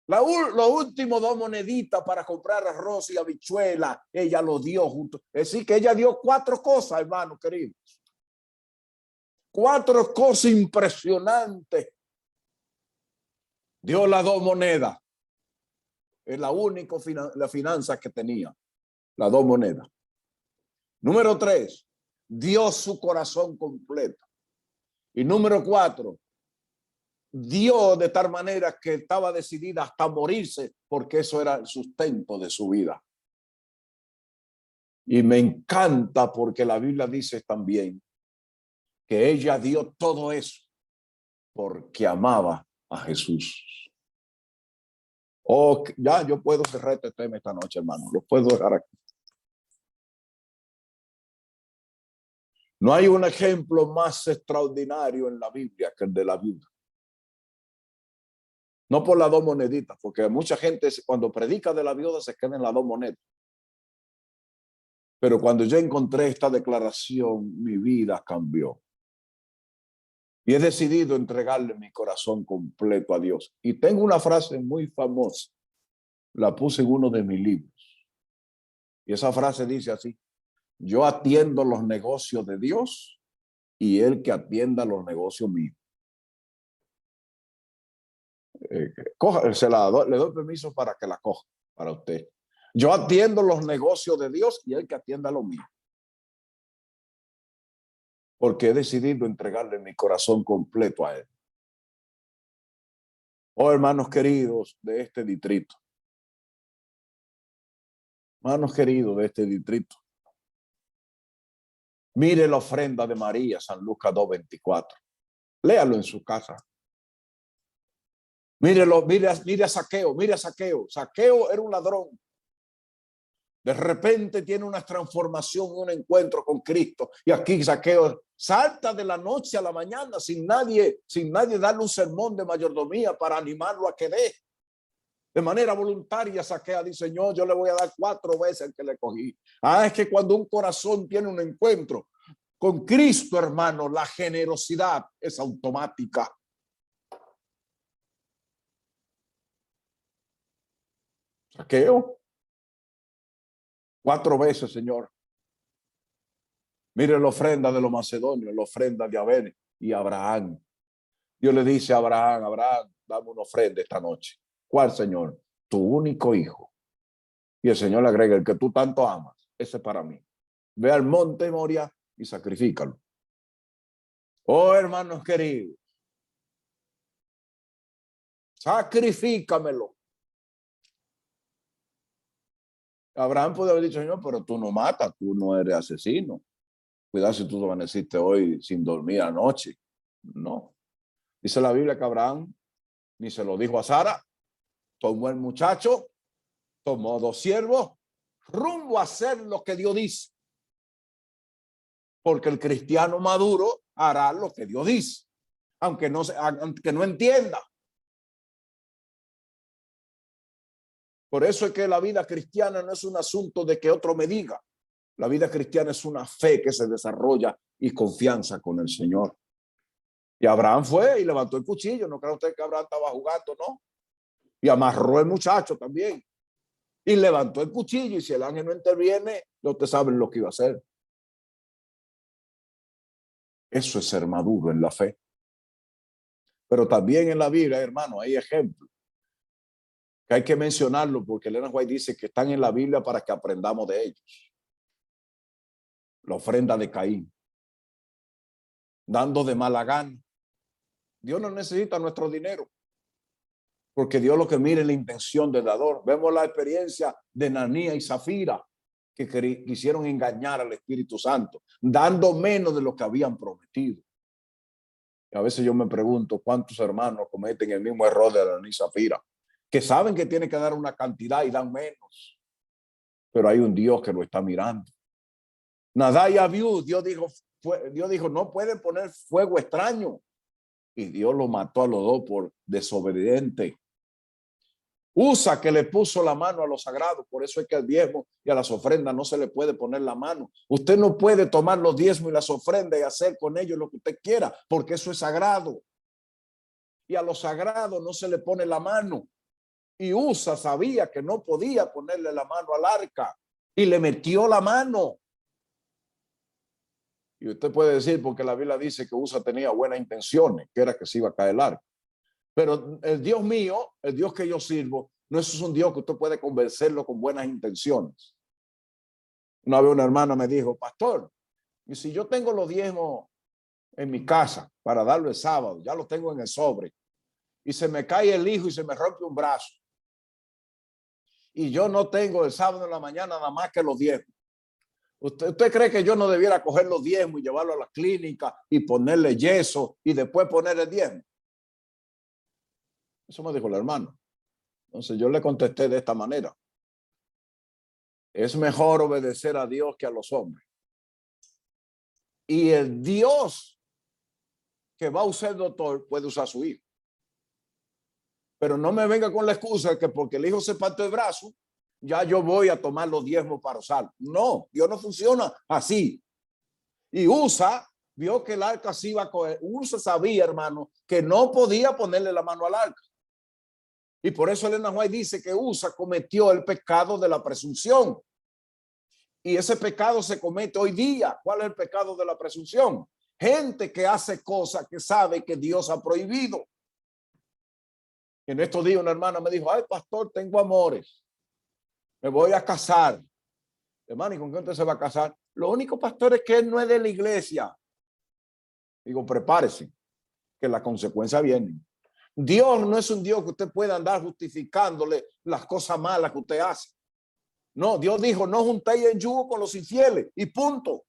Los últimos 2 moneditas para comprar arroz y habichuela, ella lo dio junto. Es decir, que ella dio 4 cosas, hermanos queridos. 4 cosas impresionantes. Dio las 2 monedas. Es la única la finanza que tenía. Las 2 monedas. Número 3, dio su corazón completo. Y número 4, dio de tal manera que estaba decidida hasta morirse, porque eso era el sustento de su vida. Y me encanta porque la Biblia dice también que ella dio todo eso porque amaba a Jesús. Oh, ya yo puedo cerrar este tema esta noche, hermano. Lo puedo dejar aquí. No hay un ejemplo más extraordinario en la Biblia que el de la viuda. No por las 2 moneditas, porque mucha gente cuando predica de la viuda se queda en las 2 monedas. Pero cuando yo encontré esta declaración, mi vida cambió. Y he decidido entregarle mi corazón completo a Dios. Y tengo una frase muy famosa. La puse en uno de mis libros. Y esa frase dice así: yo atiendo los negocios de Dios y Él que atienda los negocios míos. Le doy permiso para que la coja para usted. Yo atiendo los negocios de Dios y Él que atienda lo mío. Porque he decidido entregarle mi corazón completo a Él. Oh, hermanos queridos de este distrito. Hermanos queridos de este distrito. Mire la ofrenda de María, San Lucas 2:24. Léalo en su casa. Mírelo, mire a Zaqueo, mire a Zaqueo. Zaqueo era un ladrón. De repente tiene una transformación, un encuentro con Cristo. Y aquí Zaqueo salta de la noche a la mañana sin nadie darle un sermón de mayordomía para animarlo a que dé. De manera voluntaria Zaqueo dice, Señor, yo le voy a dar 4 veces el que le cogí. Es que cuando un corazón tiene un encuentro con Cristo, hermano, la generosidad es automática. Zaqueo, 4 veces, Señor. Mire la ofrenda de los macedonios, la ofrenda de Abel y Abraham. Dios le dice a Abraham, Abraham, dame una ofrenda esta noche. ¿Cuál, Señor? Tu único hijo. Y el Señor le agrega, el que tú tanto amas, ese es para mí. Ve al monte Moria y sacrifícalo. Oh, hermanos queridos, sacrifícamelo. Abraham puede haber dicho, Señor, pero tú no matas, tú no eres asesino. Cuidado si tú amaneciste hoy sin dormir anoche. No. Dice la Biblia que Abraham ni se lo dijo a Sara, tomó el muchacho, tomó 2 siervos, rumbo a hacer lo que Dios dice. Porque el cristiano maduro hará lo que Dios dice, aunque no entienda. Por eso es que la vida cristiana no es un asunto de que otro me diga. La vida cristiana es una fe que se desarrolla y confianza con el Señor. Y Abraham fue y levantó el cuchillo. No cree usted que Abraham estaba jugando, ¿no? Y amarró el muchacho también. Y levantó el cuchillo. Y si el ángel no interviene, usted sabe lo que iba a hacer. Eso es ser maduro en la fe. Pero también en la Biblia, hermano, hay ejemplos que hay que mencionarlo porque Elena White dice que están en la Biblia para que aprendamos de ellos. La ofrenda de Caín, dando de mala gana. Dios no necesita nuestro dinero, porque Dios lo que mira es la intención del dador. Vemos la experiencia de Ananías y Zafira, que quisieron engañar al Espíritu Santo, dando menos de lo que habían prometido. Y a veces yo me pregunto cuántos hermanos cometen el mismo error de Ananías y Zafira, que saben que tienen que dar una cantidad y dan menos, pero hay un Dios que lo está mirando. Nadab y Abiú, Dios dijo, no pueden poner fuego extraño. Y Dios lo mató a los dos por desobediente. Usa, que le puso la mano a lo sagrado, por eso es que al diezmo y a las ofrendas no se le puede poner la mano. Usted no puede tomar los diezmos y las ofrendas y hacer con ellos lo que usted quiera, porque eso es sagrado. Y a lo sagrado no se le pone la mano. Y Usa sabía que no podía ponerle la mano al arca y le metió la mano. Y usted puede decir, porque la Biblia dice que Usa tenía buenas intenciones, que era que se iba a caer el arca. Pero el Dios mío, el Dios que yo sirvo, no es un Dios que usted puede convencerlo con buenas intenciones. Una vez una hermana me dijo, pastor, y si yo tengo los diezmos en mi casa para darlo el sábado, ya lo tengo en el sobre, y se me cae el hijo y se me rompe un brazo, y yo no tengo el sábado en la mañana nada más que los diezmos, ¿Usted cree que yo no debiera coger los diezmos y llevarlo a la clínica y ponerle yeso y después poner el diezmo? Eso me dijo el hermano. Entonces yo le contesté de esta manera. Es mejor obedecer a Dios que a los hombres. Y el Dios que va a usar doctor puede usar a su hijo. Pero no me venga con la excusa de que porque el hijo se partió el brazo, ya yo voy a tomar los diezmos para usar. No, Dios no funciona así. Y Usa vio que el arca se iba a coger. Usa sabía, hermano, que no podía ponerle la mano al arca. Y por eso Elena White dice que Usa cometió el pecado de la presunción. Y ese pecado se comete hoy día. ¿Cuál es el pecado de la presunción? Gente que hace cosas que sabe que Dios ha prohibido. En estos días una hermana me dijo, ay, pastor, tengo amores. Me voy a casar. Hermano, ¿y con quién usted se va a casar? Lo único, pastor, es que él no es de la iglesia. Digo, prepárese, que las consecuencias vienen. Dios no es un Dios que usted pueda andar justificándole las cosas malas que usted hace. No, Dios dijo, no juntéis en yugo con los infieles y punto.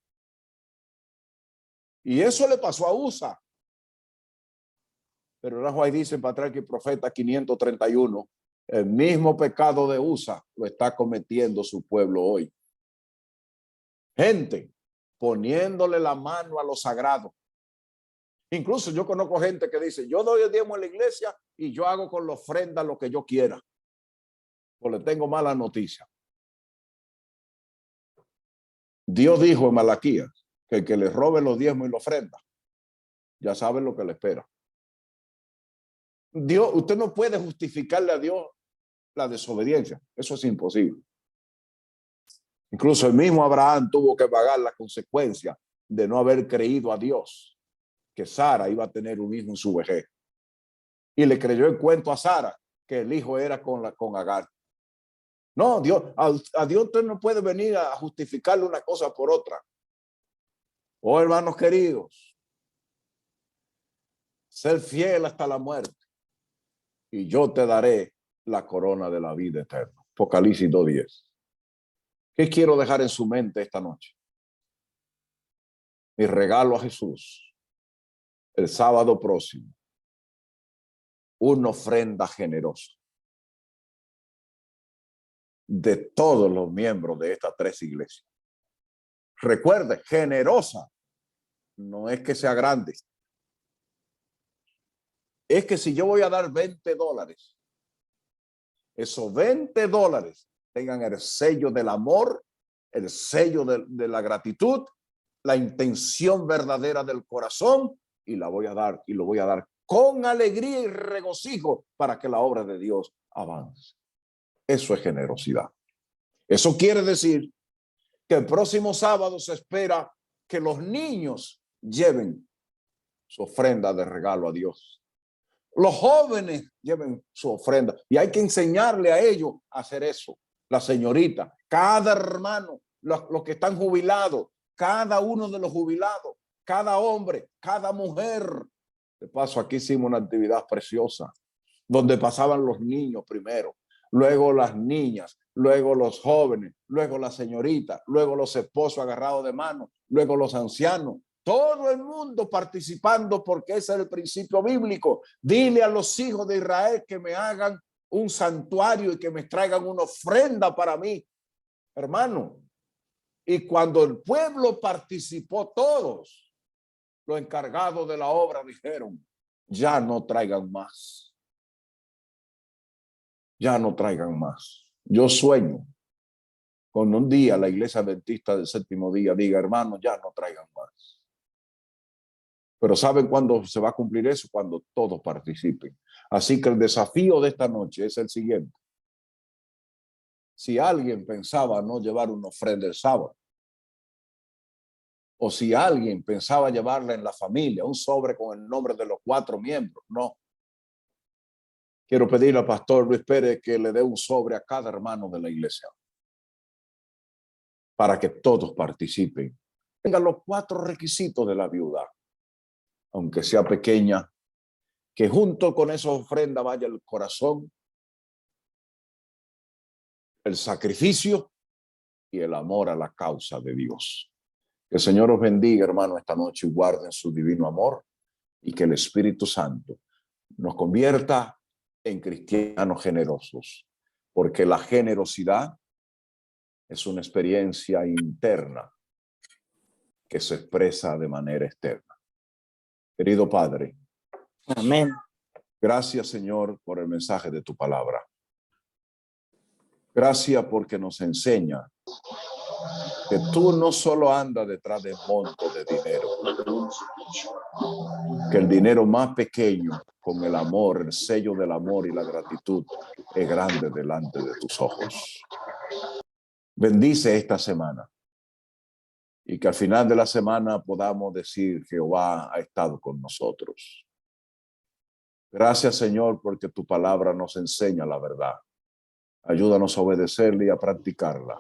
Y eso le pasó a Usa. Pero Rajoy dice para atrás que el profeta 531, el mismo pecado de Usa lo está cometiendo su pueblo hoy. Gente poniéndole la mano a lo sagrado. Incluso yo conozco gente que dice, yo doy el diezmo en la iglesia y yo hago con la ofrenda lo que yo quiera. Pues le tengo mala noticia. Dios dijo en Malaquías que el que le robe los diezmos y la ofrenda, ya sabe lo que le espera. Dios, usted no puede justificarle a Dios la desobediencia. Eso es imposible. Incluso el mismo Abraham tuvo que pagar la consecuencia de no haber creído a Dios, que Sara iba a tener un hijo en su vejez. Y le creyó el cuento a Sara que el hijo era con Agar. No, Dios, a Dios usted no puede venir a justificarle una cosa por otra. Oh, hermanos queridos, ser fiel hasta la muerte y yo te daré la corona de la vida eterna. Apocalipsis 2:10. ¿Qué quiero dejar en su mente esta noche? Mi regalo a Jesús el sábado próximo, una ofrenda generosa de todos los miembros de estas tres iglesias. Recuerde, generosa no es que sea grande. Es que si yo voy a dar $20, esos $20 tengan el sello del amor, el sello de la gratitud, la intención verdadera del corazón, y la voy a dar, y lo voy a dar con alegría y regocijo para que la obra de Dios avance. Eso es generosidad. Eso quiere decir que el próximo sábado se espera que los niños lleven su ofrenda de regalo a Dios. Los jóvenes lleven su ofrenda y hay que enseñarle a ellos a hacer eso. La señorita, cada hermano, los que están jubilados, cada uno de los jubilados, cada hombre, cada mujer. De paso, aquí hicimos una actividad preciosa donde pasaban los niños primero, luego las niñas, luego los jóvenes, luego la señorita, luego los esposos agarrados de mano, luego los ancianos. Todo el mundo participando porque ese es el principio bíblico. Dile a los hijos de Israel que me hagan un santuario y que me traigan una ofrenda para mí, hermano. Y cuando el pueblo participó todos, los encargados de la obra dijeron, ya no traigan más. Ya no traigan más. Yo sueño con un día la iglesia adventista del séptimo día diga, hermano, ya no traigan más. Pero ¿saben cuándo se va a cumplir eso? Cuando todos participen. Así que el desafío de esta noche es el siguiente. Si alguien pensaba no llevar una ofrenda el sábado, o si alguien pensaba llevarla en la familia, un sobre con el nombre de los 4 miembros, no. Quiero pedirle al pastor Luis Pérez que le dé un sobre a cada hermano de la iglesia para que todos participen. Tengan los 4 requisitos de la viuda, aunque sea pequeña, que junto con esa ofrenda vaya el corazón, el sacrificio y el amor a la causa de Dios. Que el Señor os bendiga, hermano, esta noche y guarde en su divino amor y que el Espíritu Santo nos convierta en cristianos generosos, porque la generosidad es una experiencia interna que se expresa de manera externa. Querido Padre, amén. Gracias, Señor, por el mensaje de tu palabra. Gracias porque nos enseña que tú no solo andas detrás de montos de dinero, que el dinero más pequeño, con el amor, el sello del amor y la gratitud, es grande delante de tus ojos. Bendice esta semana y que al final de la semana podamos decir Jehová ha estado con nosotros. Gracias, Señor, porque tu palabra nos enseña la verdad. Ayúdanos a obedecerla y a practicarla.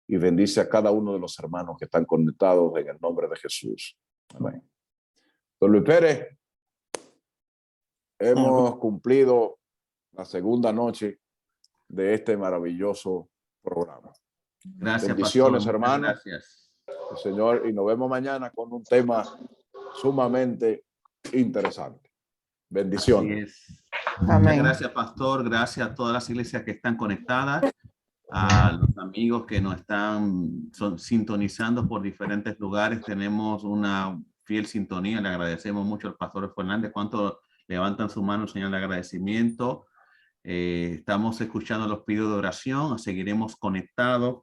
Y bendice a cada uno de los hermanos que están conectados en el nombre de Jesús. Amén. Don Luis Pérez, hemos cumplido la segunda noche de este maravilloso programa. Gracias, bendiciones, pastor. hermano. Gracias. Señor, y nos vemos mañana con un tema sumamente interesante. Bendiciones. Así es. Muchas gracias, pastor. Gracias a todas las iglesias que están conectadas, a los amigos que nos están sintonizando por diferentes lugares. Tenemos una fiel sintonía. Le agradecemos mucho al pastor Fernández. ¿Cuánto levantan su mano, señal de agradecimiento? Estamos escuchando los pedidos de oración. Seguiremos conectados.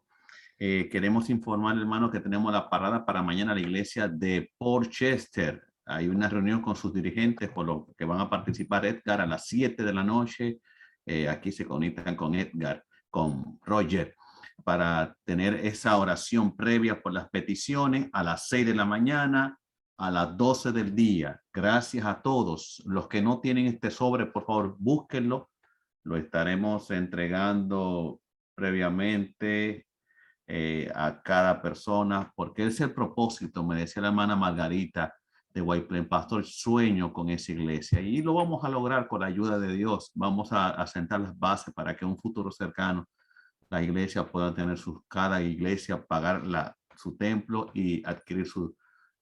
Queremos informar, hermano, que tenemos la parada para mañana a la iglesia de Port Chester. Hay una reunión con sus dirigentes, por lo que van a participar Edgar a las 7 de la noche. Aquí se conectan con Edgar, con Roger, para tener esa oración previa por las peticiones a las 6 de la mañana, a las 12 del día. Gracias a todos. Los que no tienen este sobre, por favor, búsquenlo. Lo estaremos entregando previamente a cada persona, porque ese es el propósito, me decía la hermana Margarita de White Plains, pastor, sueño con esa iglesia y lo vamos a lograr con la ayuda de Dios. Vamos a sentar las bases para que en un futuro cercano la iglesia pueda tener cada iglesia pagar su templo y adquirir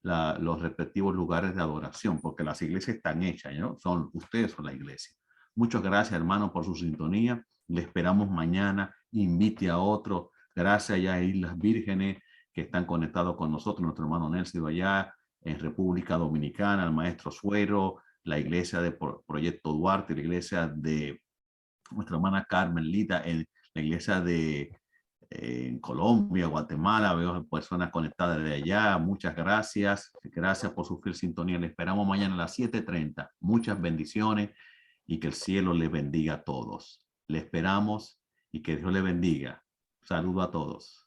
los respectivos lugares de adoración, porque las iglesias están hechas, ¿no? Ustedes son la iglesia. Muchas gracias, hermano, por su sintonía. Le esperamos mañana. Invite a otro. Gracias ya a Islas Vírgenes que están conectados con nosotros, nuestro hermano Nelson allá en República Dominicana, el maestro Suero, la iglesia de Proyecto Duarte, la iglesia de nuestra hermana Carmen Lita, en la iglesia de en Colombia, Guatemala, veo personas conectadas de allá. Muchas gracias. Gracias por su fiel sintonía. Le esperamos mañana a las 7:30. Muchas bendiciones y que el cielo les bendiga a todos. Le esperamos y que Dios le bendiga. Saludo a todos.